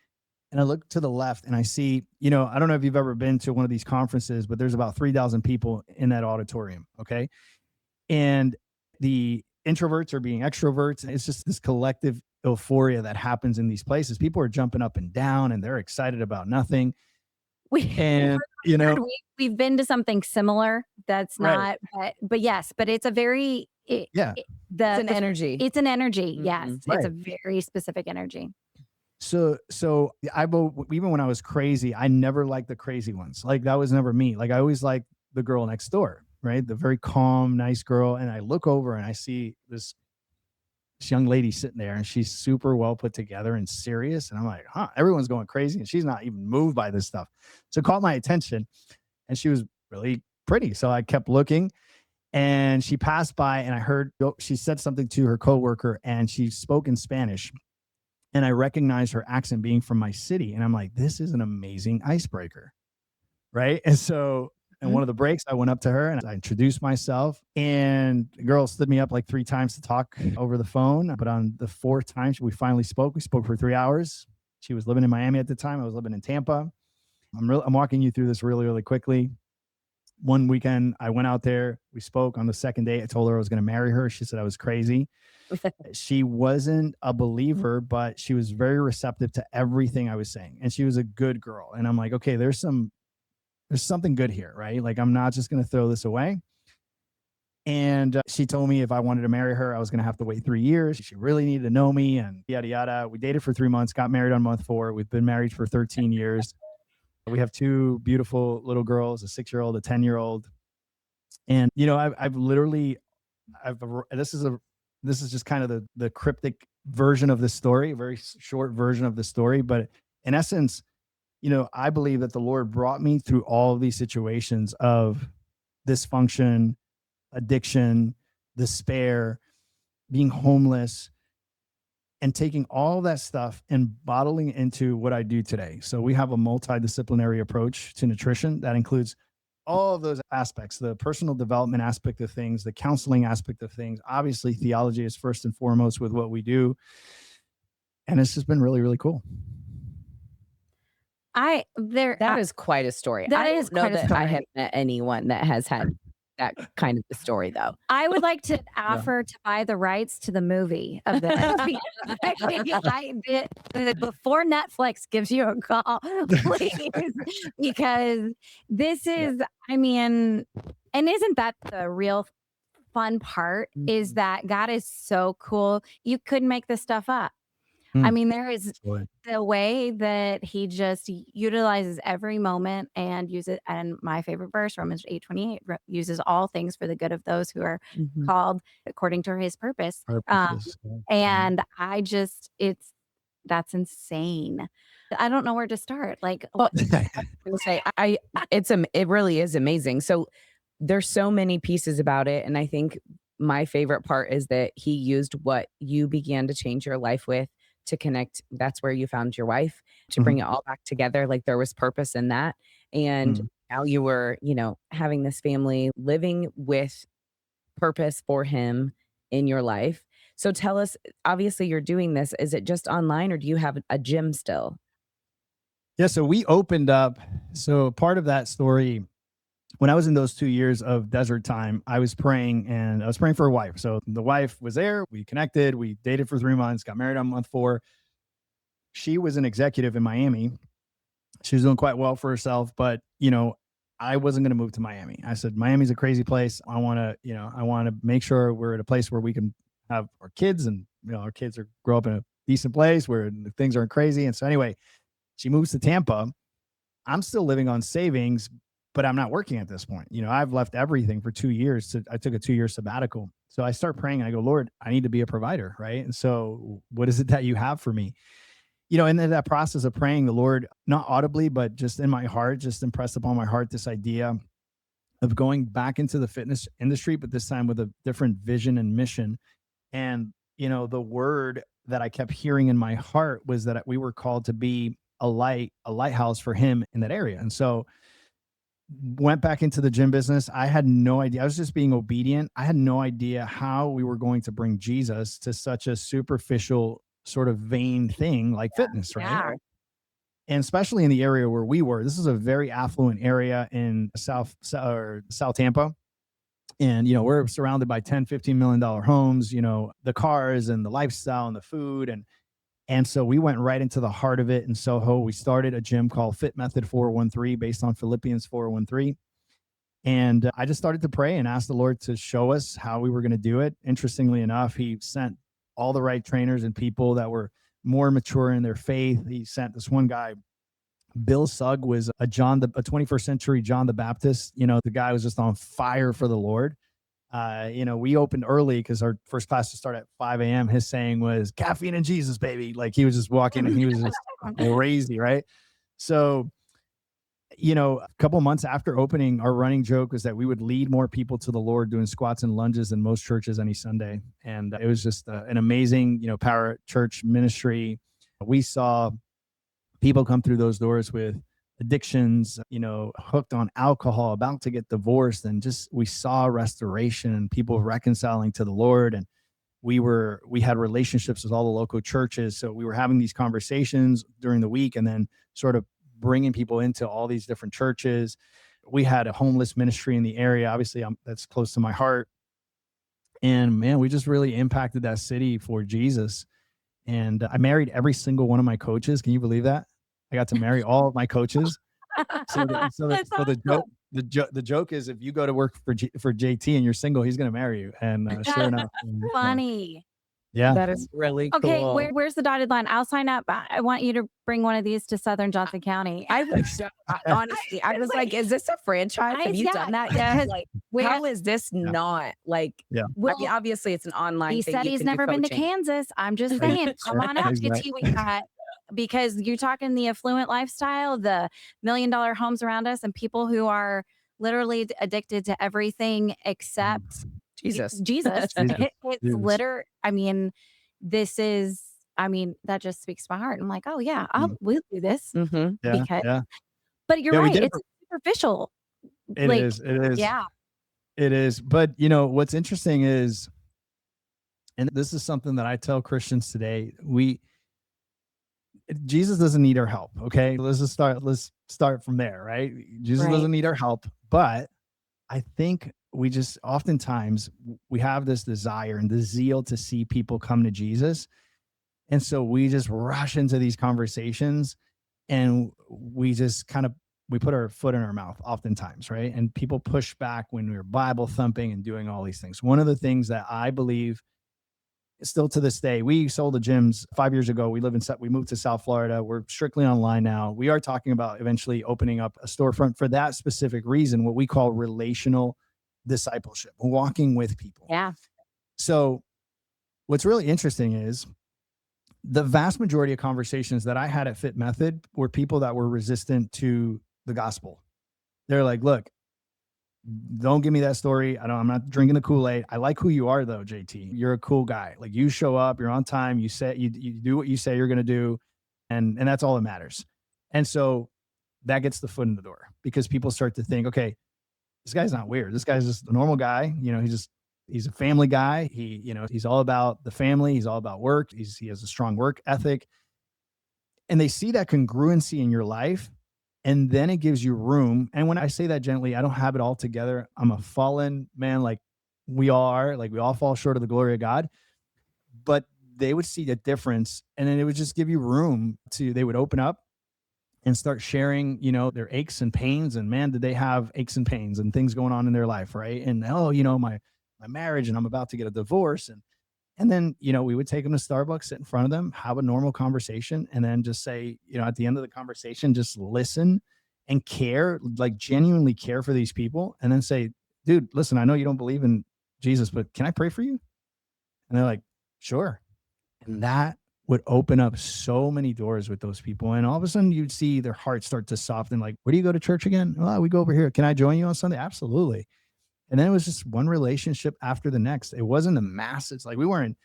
[SPEAKER 3] And I look to the left and I see, I don't know if you've ever been to one of these conferences, but there's about 3,000 people in that auditorium. Okay. And the introverts are being extroverts. It's just this collective euphoria that happens in these places. People are jumping up and down and they're excited about nothing.
[SPEAKER 1] We
[SPEAKER 3] And,
[SPEAKER 1] we've been to something similar. That's
[SPEAKER 3] right.
[SPEAKER 1] not, but yes, but it's a very
[SPEAKER 3] Yeah.
[SPEAKER 2] It's an energy.
[SPEAKER 1] it's an energy. Yes,
[SPEAKER 2] Mhm.
[SPEAKER 1] it's a
[SPEAKER 3] Right.
[SPEAKER 1] very specific energy.
[SPEAKER 3] So even when I was crazy, I never liked the crazy ones. Like that was never me. Like I always liked the girl next door, right? The very calm, nice girl. And I look over and I see this young lady sitting there and she's super well put together and serious. And I'm like, huh, everyone's going crazy and she's not even moved by this stuff. So it caught my attention and she was really pretty. So I kept looking and she passed by and I heard she said something to her coworker and she spoke in Spanish. And I recognized her accent being from my city. And I'm like, this is an amazing icebreaker. Right. And so And one of the breaks, I went up to her and I introduced myself. And the girl stood me up like 3 times to talk over the phone. But on the fourth time we finally spoke, we spoke for 3 hours. She was living in Miami at the time. I was living in Tampa. I'm walking you through this really, really quickly. One weekend, I went out there. We spoke on the second day. I told her I was going to marry her. She said I was crazy. She wasn't a believer, but she was very receptive to everything I was saying. And she was a good girl. And I'm like, okay, there's something good here, right? Like, I'm not just going to throw this away. And she told me if I wanted to marry her, I was going to have to wait 3 years. She really needed to know me and yada, yada. We dated for 3 months, got married on month 4. We've been married for 13 years. We have 2 beautiful little girls, a 6-year-old, a 10-year-old. And, I've literally, this is just kind of the cryptic version of the story, a very short version of the story. But in essence, I believe that the Lord brought me through all of these situations of dysfunction, addiction, despair, being homeless, and taking all that stuff and bottling it into what I do today. So we have a multidisciplinary approach to nutrition that includes all of those aspects, the personal development aspect of things, the counseling aspect of things. Obviously, theology is first and foremost with what we do. And it's just been really, really cool.
[SPEAKER 2] That is quite a story.
[SPEAKER 1] That
[SPEAKER 2] I
[SPEAKER 1] is
[SPEAKER 2] don't know
[SPEAKER 1] quite a
[SPEAKER 2] that I have
[SPEAKER 1] story.
[SPEAKER 2] met anyone that has had that kind of a story, though.
[SPEAKER 1] I would like to
[SPEAKER 3] Yeah.
[SPEAKER 1] offer to buy the rights to the movie of this. Before Netflix gives you a call, please, because this is, I mean, and isn't that the real fun part? Is
[SPEAKER 2] Mhm.
[SPEAKER 1] that God is so cool. You couldn't make this stuff up. I
[SPEAKER 3] Mm.
[SPEAKER 1] mean, there is
[SPEAKER 3] Absolutely.
[SPEAKER 1] the way that he just utilizes every moment and uses, and my favorite verse, Romans 8:28, uses all things for the good of those who are
[SPEAKER 2] Mhm.
[SPEAKER 1] called according to his purpose.
[SPEAKER 3] Purposes. Yeah.
[SPEAKER 1] And I just, that's insane. I don't know where to start. Like,
[SPEAKER 2] Well, I was gonna say, it really is amazing. So there's so many pieces about it, and I think my favorite part is that he used what you began to change your life with to connect. That's where you found your wife, to bring
[SPEAKER 3] Mhm.
[SPEAKER 2] it all back together. Like, there was purpose in that, and
[SPEAKER 3] Mm.
[SPEAKER 2] now you were, having this family, living with purpose for him in your life. So tell us, obviously you're doing this. Is it just online, or do you have a gym still?
[SPEAKER 3] Yeah. So we opened up. So part of that story, when I was in those 2 years of desert time, I was praying and I was praying for a wife. So the wife was there. We connected. We dated for 3 months, got married on month 4. She was an executive in Miami. She was doing quite well for herself, but I wasn't going to move to Miami. I said, Miami's a crazy place. I want to make sure we're at a place where we can have our kids and, our kids are grow up in a decent place where things aren't crazy. And so anyway, she moves to Tampa. I'm still living on savings, but I'm not working at this point. I've left everything for 2 years. I took a 2-year sabbatical. So I start praying and I go, Lord, I need to be a provider. Right. And so what is it that you have for me? And in that process of praying, the Lord, not audibly, but just in my heart, just impressed upon my heart this idea of going back into the fitness industry, but this time with a different vision and mission. And, the word that I kept hearing in my heart was that we were called to be a lighthouse for him in that area. And so went back into the gym business. I had no idea. I was just being obedient. I had no idea how we were going to bring Jesus to such a superficial sort of vain thing like fitness, right?
[SPEAKER 1] yeah.
[SPEAKER 3] And especially in the area where we were, this is a very affluent area in South Tampa. And, we're surrounded by 10, $15 million homes, the cars and the lifestyle and the food. And so we went right into the heart of it in Soho. We started a gym called Fit Method 413 based on Philippians 413. And I just started to pray and ask the Lord to show us how we were going to do it. Interestingly enough, he sent all the right trainers and people that were more mature in their faith. He sent this one guy, Bill Sugg, was a 21st century John the Baptist. The guy was just on fire for the Lord. We opened early because our first class would start at 5 a.m. His saying was caffeine and Jesus, baby. Like, he was just walking and he was just crazy, right? So, a couple months after opening, our running joke was that we would lead more people to the Lord doing squats and lunges than most churches any Sunday. And it was just an amazing, power church ministry. We saw people come through those doors with addictions, hooked on alcohol, about to get divorced, and just we saw restoration and people reconciling to the Lord. And we had relationships with all the local churches, so we were having these conversations during the week, and then sort of bringing people into all these different churches. We had a homeless ministry in the area. Obviously, that's close to my heart. And man, we just really impacted that city for Jesus. And I married every single one of my coaches. Can you believe that? I got to marry all of my coaches. So
[SPEAKER 1] That's
[SPEAKER 3] so
[SPEAKER 1] awesome.
[SPEAKER 3] the joke is, if you go to work for JT and you're single, he's going to marry you. And sure
[SPEAKER 1] That's
[SPEAKER 3] enough,
[SPEAKER 1] funny.
[SPEAKER 3] yeah,
[SPEAKER 2] That is really
[SPEAKER 1] Okay,
[SPEAKER 2] cool.
[SPEAKER 1] where's the dotted line? I'll sign up. I want you to bring one of these to Southern Johnson County.
[SPEAKER 2] I would so honestly, I
[SPEAKER 1] It's
[SPEAKER 2] was like, "Is this a franchise? Have you
[SPEAKER 1] yeah,
[SPEAKER 2] done that yet?
[SPEAKER 1] because
[SPEAKER 2] Like,
[SPEAKER 1] where
[SPEAKER 2] how is this
[SPEAKER 3] yeah,
[SPEAKER 2] not like?"
[SPEAKER 3] yeah,
[SPEAKER 2] I mean,
[SPEAKER 1] well,
[SPEAKER 2] obviously, it's an online
[SPEAKER 1] he
[SPEAKER 2] thing.
[SPEAKER 1] said
[SPEAKER 2] You
[SPEAKER 1] he's
[SPEAKER 2] can do
[SPEAKER 1] never been to
[SPEAKER 2] coaching.
[SPEAKER 1] Kansas. I'm just
[SPEAKER 3] ex-
[SPEAKER 1] saying, come on out, get
[SPEAKER 3] exactly.
[SPEAKER 1] to what you got. Because you're talking the affluent lifestyle, the $1 million homes around us, and people who are literally addicted to everything except
[SPEAKER 2] Jesus.
[SPEAKER 1] Jesus.
[SPEAKER 3] Jesus,
[SPEAKER 1] It's
[SPEAKER 3] Jesus.
[SPEAKER 1] I mean, this is, I mean, that just speaks to my heart. I'm like, oh yeah,
[SPEAKER 3] Mm,
[SPEAKER 1] we'll do this
[SPEAKER 2] Mhm.
[SPEAKER 3] yeah,
[SPEAKER 1] because,
[SPEAKER 3] yeah,
[SPEAKER 1] but you're
[SPEAKER 3] yeah. We
[SPEAKER 1] right.
[SPEAKER 3] did it.
[SPEAKER 1] It's superficial.
[SPEAKER 3] It
[SPEAKER 1] Like,
[SPEAKER 3] is. It is.
[SPEAKER 1] yeah,
[SPEAKER 3] It is. But what's interesting is, and this is something that I tell Christians today, Jesus doesn't need our help. Okay. Let's start from there, right? Jesus
[SPEAKER 1] right.
[SPEAKER 3] doesn't need our help. But I think we just oftentimes we have this desire and the zeal to see people come to Jesus. And so we just rush into these conversations, and we just kind of we put our foot in our mouth oftentimes, right? And people push back when we're Bible thumping and doing all these things. One of the things that I believe, still to this day, we sold the gyms 5 years ago. We moved to South Florida. We're strictly online now. We are talking about eventually opening up a storefront for that specific reason, what we call relational discipleship, walking with people.
[SPEAKER 1] Yeah.
[SPEAKER 3] So what's really interesting is the vast majority of conversations that I had at Fit Method were people that were resistant to the gospel. They're like, look, don't give me that story. I'm not drinking the Kool-Aid. I like who you are though, JT. You're a cool guy. Like, you show up, you're on time, you do what you say you're going to do. And that's all that matters. And so that gets the foot in the door, because people start to think, okay, this guy's not weird. This guy's just a normal guy. He's a family guy. He's all about the family. He's all about work. He has a strong work ethic. And they see that congruency in your life, and then it gives you room. And when I say that gently, I don't have it all together. I'm a fallen man, like we all are. Like, we all fall short of the glory of God. But they would see the difference, and then it would just give you room to. They would open up and start sharing, their aches and pains. And man, did they have aches and pains and things going on in their life, right? And oh, my marriage, and I'm about to get a divorce. And then, we would take them to Starbucks, sit in front of them, have a normal conversation, and then just say, at the end of the conversation, just listen and care, like genuinely care for these people. And then say, dude, listen, I know you don't believe in Jesus, but can I pray for you? And they're like, sure. And that would open up so many doors with those people. And all of a sudden you'd see their hearts start to soften. Like, where do you go to church again? Oh, we go over here. Can I join you on Sunday? Absolutely. And then it was just one relationship after the next. It wasn't the masses. Like, we weren't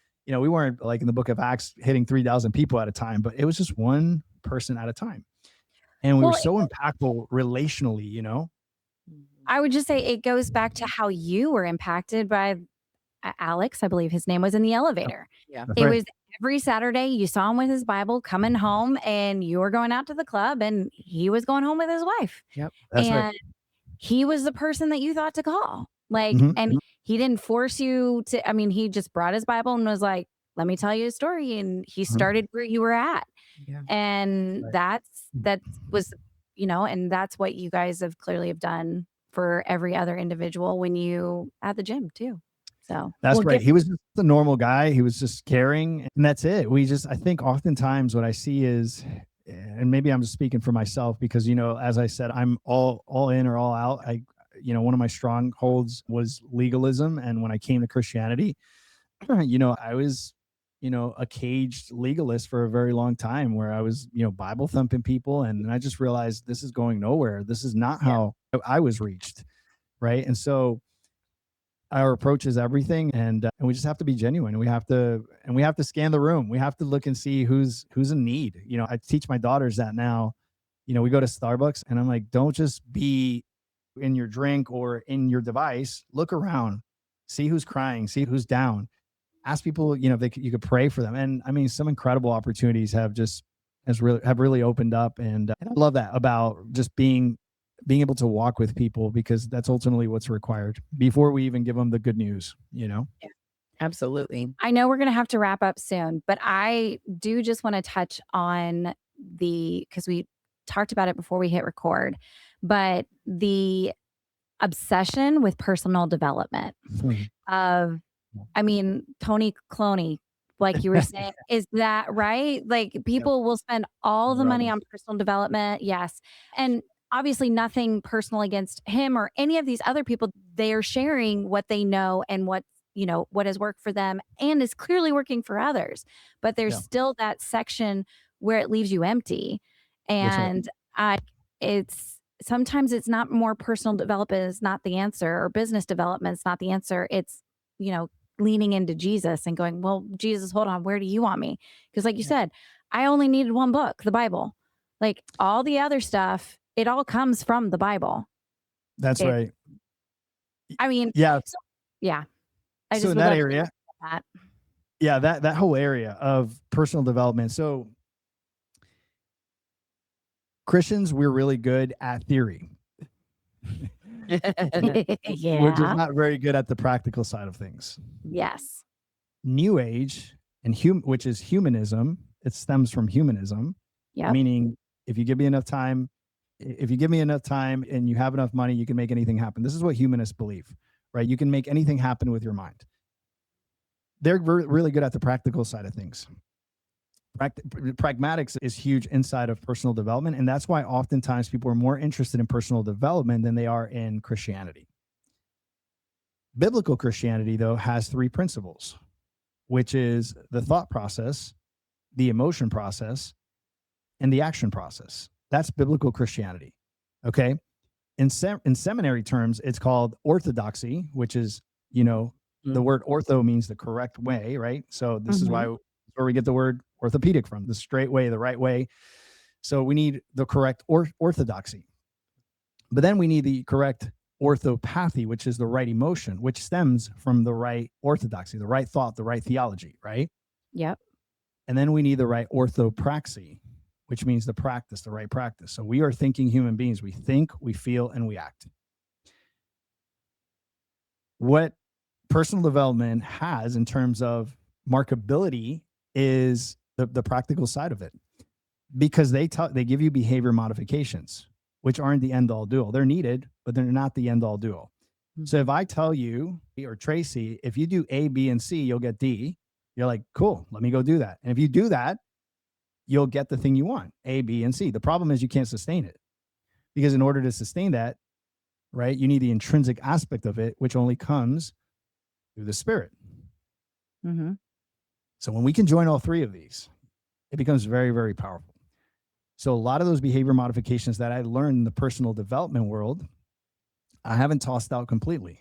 [SPEAKER 3] like in the book of Acts hitting 3,000 people at a time, but it was just one person at a time. And we were
[SPEAKER 1] Well,
[SPEAKER 3] so impactful relationally.
[SPEAKER 1] I would just say it goes back to how you were impacted by Alex, I believe his name was, in the
[SPEAKER 3] Yep,
[SPEAKER 1] elevator.
[SPEAKER 2] Yeah.
[SPEAKER 3] that's
[SPEAKER 1] It
[SPEAKER 3] right.
[SPEAKER 1] was every Saturday you saw him with his Bible coming home, and you were going out to the club, and he was going home with his wife.
[SPEAKER 2] Yep.
[SPEAKER 3] That's right.
[SPEAKER 1] And he was the person that you thought to call. Like,
[SPEAKER 3] Mhm,
[SPEAKER 1] and he didn't force you to, I mean, he just brought his Bible and was like, let me tell you a story. And he
[SPEAKER 3] mhm.
[SPEAKER 1] started where you were at.
[SPEAKER 2] Yeah.
[SPEAKER 1] And
[SPEAKER 3] Right.
[SPEAKER 1] that was, and that's what you guys have clearly have done for every other individual when you at the gym too. So,
[SPEAKER 3] That's
[SPEAKER 1] well,
[SPEAKER 3] right.
[SPEAKER 1] give,
[SPEAKER 3] He was just a normal guy. He was just caring, and that's it. I think oftentimes what I see is, and maybe I'm just speaking for myself, because, as I said, I'm all in or all out. One of my strongholds was legalism. And when I came to Christianity, I was, a caged legalist for a very long time, where I was, Bible thumping people. And I just realized this is going nowhere. This is not
[SPEAKER 1] yeah.
[SPEAKER 3] how I was reached. Right. And so our approach is everything, and we just have to be genuine. We have to scan the room. We have to look and see who's in need. I teach my daughters that now. We go to Starbucks and I'm like, don't just be in your drink or in your device. Look around, see who's crying, see who's down. Ask people, if you could pray for them. And I mean, some incredible opportunities have really opened up, and I love that about just being able to walk with people, because that's ultimately what's required before we even give them the good news.
[SPEAKER 2] Yeah, absolutely.
[SPEAKER 1] I know we're going to have to wrap up soon, but I do just want to touch on because we talked about it before we hit record, but the obsession with personal development
[SPEAKER 3] Mhm.
[SPEAKER 1] of, I mean, Tony Cloney, like you were saying, is that right? Like
[SPEAKER 3] Yep.
[SPEAKER 1] people will spend all the money
[SPEAKER 3] Robin.
[SPEAKER 1] on personal development. Yes. And obviously nothing personal against him or any of these other people. They are sharing what they know and what has worked for them and is clearly working for others. But there's
[SPEAKER 3] Yeah,
[SPEAKER 1] still that section where it leaves you empty.
[SPEAKER 3] that's right.
[SPEAKER 1] And I it's sometimes it's not more personal development is not the answer or business development is not the answer. It's, you know, leaning into Jesus and going, well, Jesus, hold on, where do you want me? Because, like you
[SPEAKER 3] Yeah,
[SPEAKER 1] said, I only needed one book, the Bible. Like all the other stuff, it all comes from the Bible.
[SPEAKER 3] that's
[SPEAKER 1] It,
[SPEAKER 3] right. Y-
[SPEAKER 1] I mean,
[SPEAKER 3] Yeah.
[SPEAKER 1] so, yeah, I
[SPEAKER 3] So
[SPEAKER 1] just
[SPEAKER 3] in
[SPEAKER 1] would
[SPEAKER 3] that
[SPEAKER 1] love to hear
[SPEAKER 3] area,
[SPEAKER 1] that.
[SPEAKER 3] yeah, that whole area of personal development. So Christians, we're really good at theory. We're just
[SPEAKER 1] Yeah.
[SPEAKER 3] not very good at the practical side of things.
[SPEAKER 1] Yes.
[SPEAKER 3] New Age and which is humanism, it stems from humanism,
[SPEAKER 1] Yep.
[SPEAKER 3] meaning if you give me enough time, if you give me enough time and you have enough money, you can make anything happen. This is what humanists believe, right? You can make anything happen with your mind. They're really good at the practical side of things. Pragmatics is huge inside of personal development, and that's why oftentimes people are more interested in personal development than they are in Christianity. Biblical Christianity, though, has three principles, which is the thought process, the emotion process, and the action process. That's biblical Christianity. Okay. In seminary terms, it's called orthodoxy, which is, the
[SPEAKER 2] Mhm.
[SPEAKER 3] word ortho means the correct way, right? So this is
[SPEAKER 1] Hmm.
[SPEAKER 3] where we get the word orthopedic from, the straight way, the right way. So we need the correct orthodoxy. But then we need the correct orthopathy, which is the right emotion, which stems from the right orthodoxy, the right thought, the right theology, right?
[SPEAKER 1] Yep.
[SPEAKER 3] And then we need the right orthopraxy, which means the right practice. So we are thinking human beings. We think, we feel, and we act. What personal development has in terms of markability is the practical side of it, because they give you behavior modifications, which aren't the end all do all. They're needed, but they're not the end all do all. So if
[SPEAKER 2] Mhm.
[SPEAKER 3] I tell you, or Tracy, if you do A, B, and C, you'll get D. You're like, cool, let me go do that. And if you do that, you'll get the thing you want, A, B, and C. The problem is you can't sustain it, because in order to sustain that, right, you need the intrinsic aspect of it, which only comes through the spirit.
[SPEAKER 1] Hmm.
[SPEAKER 3] So when we can join all three of these, it becomes very, very powerful. So a lot of those behavior modifications that I learned in the personal development world, I haven't tossed out completely,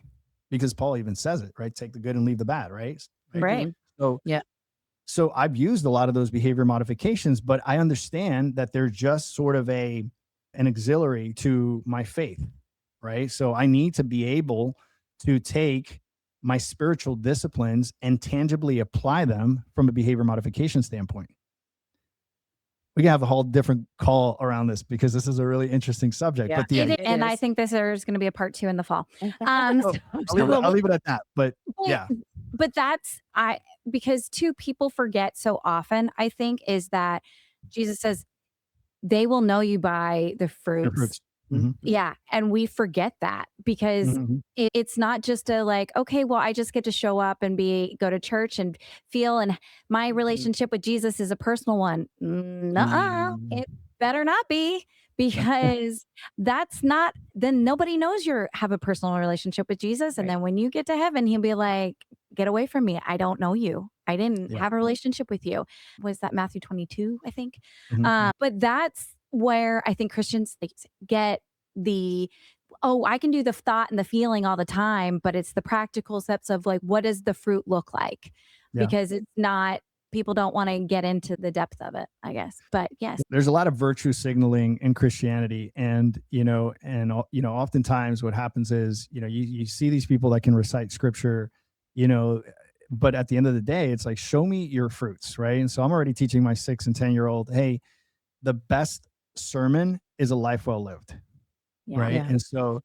[SPEAKER 3] because Paul even says it, right? Take the good and leave the bad, right? Right.
[SPEAKER 1] Right.
[SPEAKER 2] Mhm.
[SPEAKER 3] So
[SPEAKER 2] Yeah.
[SPEAKER 3] so I've used a lot of those behavior modifications, but I understand that they're just sort of an auxiliary to my faith, right? So I need to be able to take my spiritual disciplines and tangibly apply them from a behavior modification standpoint. We can have a whole different call around this, because this is a really interesting subject.
[SPEAKER 2] Yeah,
[SPEAKER 3] But the
[SPEAKER 1] It,
[SPEAKER 2] it
[SPEAKER 1] and I
[SPEAKER 2] is.
[SPEAKER 1] think there's going to be a part two in the fall.
[SPEAKER 3] oh,
[SPEAKER 1] So
[SPEAKER 3] I'll leave it at that. But
[SPEAKER 1] Well,
[SPEAKER 3] yeah,
[SPEAKER 1] but that's I because too people forget so often, I think, is that Jesus says, "They will know you by the
[SPEAKER 3] your
[SPEAKER 1] fruits."
[SPEAKER 3] fruits. Hmm.
[SPEAKER 1] Yeah, and we forget that because
[SPEAKER 3] Hmm.
[SPEAKER 1] it's not just a like, "Okay, well, I just get to show up and go to church and feel and my relationship with Jesus is a personal one." Nuh-uh,
[SPEAKER 3] Mm.
[SPEAKER 1] it better not be because that's not then nobody knows you have a personal relationship with Jesus, and
[SPEAKER 2] Right.
[SPEAKER 1] then when you get to heaven, he'll be like, "Get away from me. I don't know you. I didn't
[SPEAKER 3] Yeah.
[SPEAKER 1] have a relationship with you." Was that Matthew 22, I think?
[SPEAKER 3] Mhm.
[SPEAKER 1] But that's where I think Christians they get the oh, I can do the thought and the feeling all the time, but it's the practical steps of like, what does the fruit look like?
[SPEAKER 3] Yeah.
[SPEAKER 1] Because it's not people don't want to get into the depth of it, I guess. But yes.
[SPEAKER 3] There's a lot of virtue signaling in Christianity, and oftentimes what happens is, you see these people that can recite scripture, you know, but at the end of the day, it's like, show me your fruits, right? And so I'm already teaching my 6 and 10-year-old, hey, the best sermon is a life well lived,
[SPEAKER 1] Yeah.
[SPEAKER 3] right?
[SPEAKER 2] Yeah.
[SPEAKER 3] And so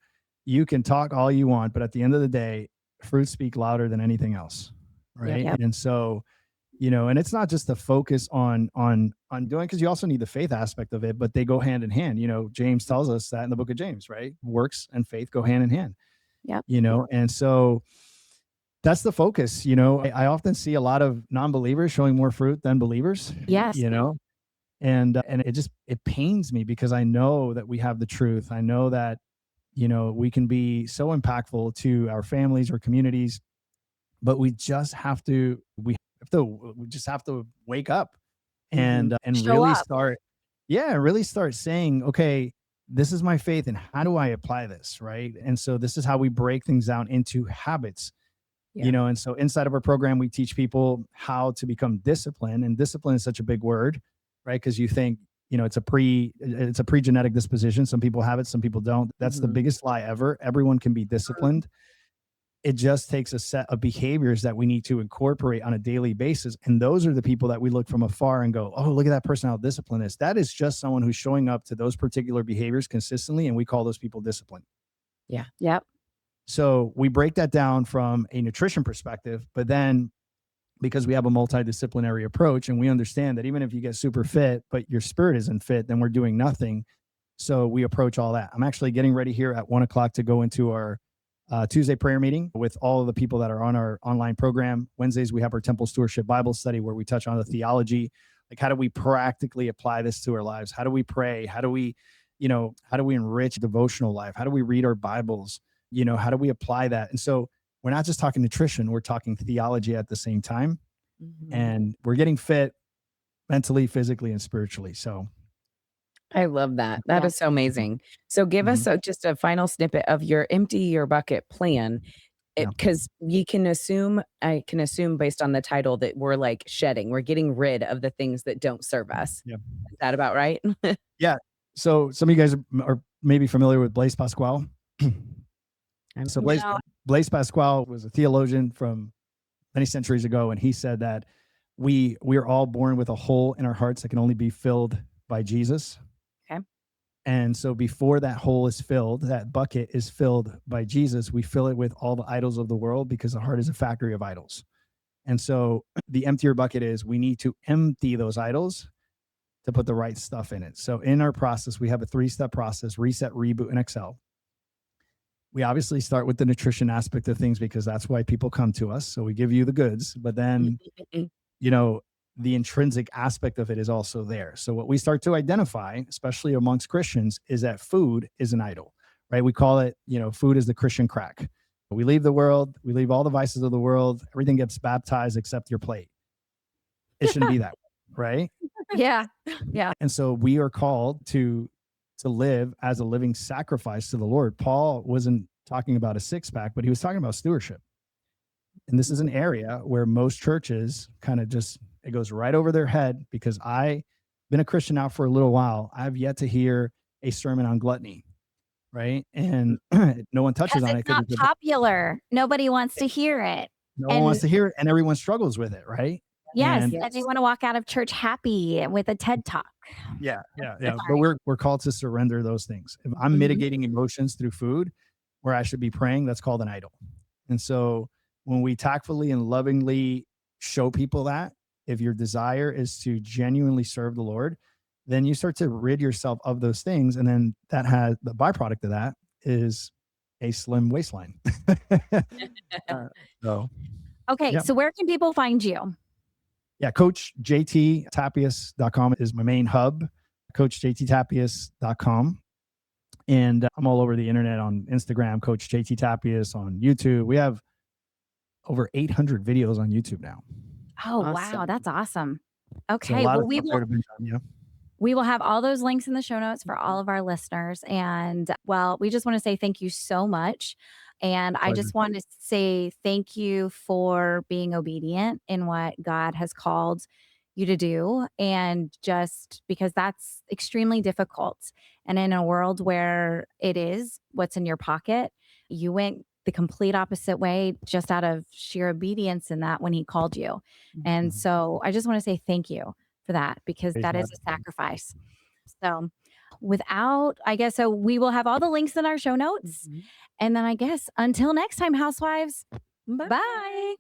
[SPEAKER 3] you can talk all you want, but at the end of the day, fruits speak louder than anything else,
[SPEAKER 2] Yep.
[SPEAKER 3] right?
[SPEAKER 1] Yep.
[SPEAKER 3] And so, and it's not just the focus on doing, because you also need the faith aspect of it, but they go hand in hand. James tells us that in the book of James, right? Works and faith go hand in hand.
[SPEAKER 1] Yep.
[SPEAKER 3] And so that's the focus. I often see a lot of non-believers showing more fruit than believers.
[SPEAKER 1] Yes.
[SPEAKER 3] And it pains me, because I know that we have the truth. I know that we can be so impactful to our families or communities, but we just have to we just have to wake up and
[SPEAKER 1] Show
[SPEAKER 3] really
[SPEAKER 1] up.
[SPEAKER 3] start saying, okay, this is my faith, and how do I apply this, right? And so this is how we break things down into habits.
[SPEAKER 2] Yeah.
[SPEAKER 3] And so inside of our program, we teach people how to become disciplined, and discipline is such a big word, right? Because you think, it's a pre-genetic disposition. Some people have it, some people don't. That's the biggest lie ever. Everyone can be disciplined. It just takes a set of behaviors that we need to incorporate on a daily basis. And those are the people that we look from afar and go, oh, look at that person, how disciplined is. That is just someone who's showing up to those particular behaviors consistently. And we call those people disciplined.
[SPEAKER 2] Yeah.
[SPEAKER 1] Yep.
[SPEAKER 3] So we break that down from a nutrition perspective, but then because we have a multidisciplinary approach, and we understand that even if you get super fit, but your spirit isn't fit, then we're doing nothing. So we approach all that. I'm actually getting ready here at 1:00 to go into our Tuesday prayer meeting with all of the people that are on our online program. Wednesdays, we have our Temple Stewardship Bible study, where we touch on the theology. Like, how do we practically apply this to our lives? How do we pray? How do we enrich devotional life? How do we read our Bibles? How do we apply that? And so we're not just talking nutrition, we're talking theology at the same time. And we're getting fit mentally, physically, and spiritually. So
[SPEAKER 2] I love that. That
[SPEAKER 1] Yeah.
[SPEAKER 2] is so amazing. So give us just a final snippet of your empty your bucket plan.
[SPEAKER 3] Yeah.
[SPEAKER 2] Because I can assume based on the title that we're like shedding, we're getting rid of the things that don't serve us.
[SPEAKER 3] Yeah.
[SPEAKER 2] Is that about right?
[SPEAKER 3] Yeah. So some of you guys are maybe familiar with Blaise Pascal. So
[SPEAKER 1] No.
[SPEAKER 3] Blaise Pascal was a theologian from many centuries ago, and he said that we are all born with a hole in our hearts that can only be filled by Jesus.
[SPEAKER 1] Okay.
[SPEAKER 3] And so before that hole is filled, that bucket is filled by Jesus, we fill it with all the idols of the world, because the heart is a factory of idols. And so the emptier bucket is, we need to empty those idols to put the right stuff in it. So in our process, we have a 3-step process: reset, reboot, and excel. We obviously start with the nutrition aspect of things, because that's why people come to us. So we give you the goods, but then, the intrinsic aspect of it is also there. So what we start to identify, especially amongst Christians, is that food is an idol, right? We call it, food is the Christian crack. We leave the world, we leave all the vices of the world, everything gets baptized except your plate. It shouldn't be that way, right?
[SPEAKER 1] Yeah. Yeah.
[SPEAKER 3] And so we are called to live as a living sacrifice to the Lord. Paul wasn't talking about a 6-pack, but he was talking about stewardship. And this is an area where most churches kind of it goes right over their head, because I've been a Christian now for a little while. I've yet to hear a sermon on gluttony, right? And no one touches
[SPEAKER 1] Because
[SPEAKER 3] on it,
[SPEAKER 1] it's not popular. Nobody wants to hear it.
[SPEAKER 3] no one wants to hear it, and everyone struggles with it, right?
[SPEAKER 1] Yes.
[SPEAKER 3] And
[SPEAKER 1] And they want to walk out of church happy with a TED talk.
[SPEAKER 3] yeah. But
[SPEAKER 1] Sorry.
[SPEAKER 3] we're called to surrender those things. If I'm mitigating emotions through food, where I should be praying, that's called an idol. And so when we tactfully and lovingly show people that, if your desire is to genuinely serve the Lord, then you start to rid yourself of those things. And then that has the byproduct of that is a slim waistline. So
[SPEAKER 1] Okay.
[SPEAKER 3] yeah.
[SPEAKER 1] So where can people find you?
[SPEAKER 3] Yeah, CoachJTTapias.com is my main hub, CoachJTTapias.com. And I'm all over the internet on Instagram, Coach JT Tapias, on YouTube. We have over 800 videos on YouTube now.
[SPEAKER 1] Oh, wow.
[SPEAKER 2] Awesome.
[SPEAKER 1] That's awesome.
[SPEAKER 3] So
[SPEAKER 1] Okay.
[SPEAKER 3] a lot
[SPEAKER 1] Well,
[SPEAKER 3] of stuff there to binge on, yeah.
[SPEAKER 1] we will have all those links in the show notes for all of our listeners. And well, we just want to say thank you so much And I
[SPEAKER 3] Pleasure.
[SPEAKER 1] just want to say thank you for being obedient in what God has called you to do. And just because that's extremely difficult. And in a world where it is what's in your pocket, you went the complete opposite way just out of sheer obedience in that when he called you. And
[SPEAKER 3] Mhm.
[SPEAKER 1] so I just want to say thank you for that because
[SPEAKER 3] Praise
[SPEAKER 1] that is
[SPEAKER 3] God.
[SPEAKER 1] a sacrifice. So without, I guess, so we will have all the links in our show notes.
[SPEAKER 2] Mhm.
[SPEAKER 1] And then I guess until next time, housewives, bye.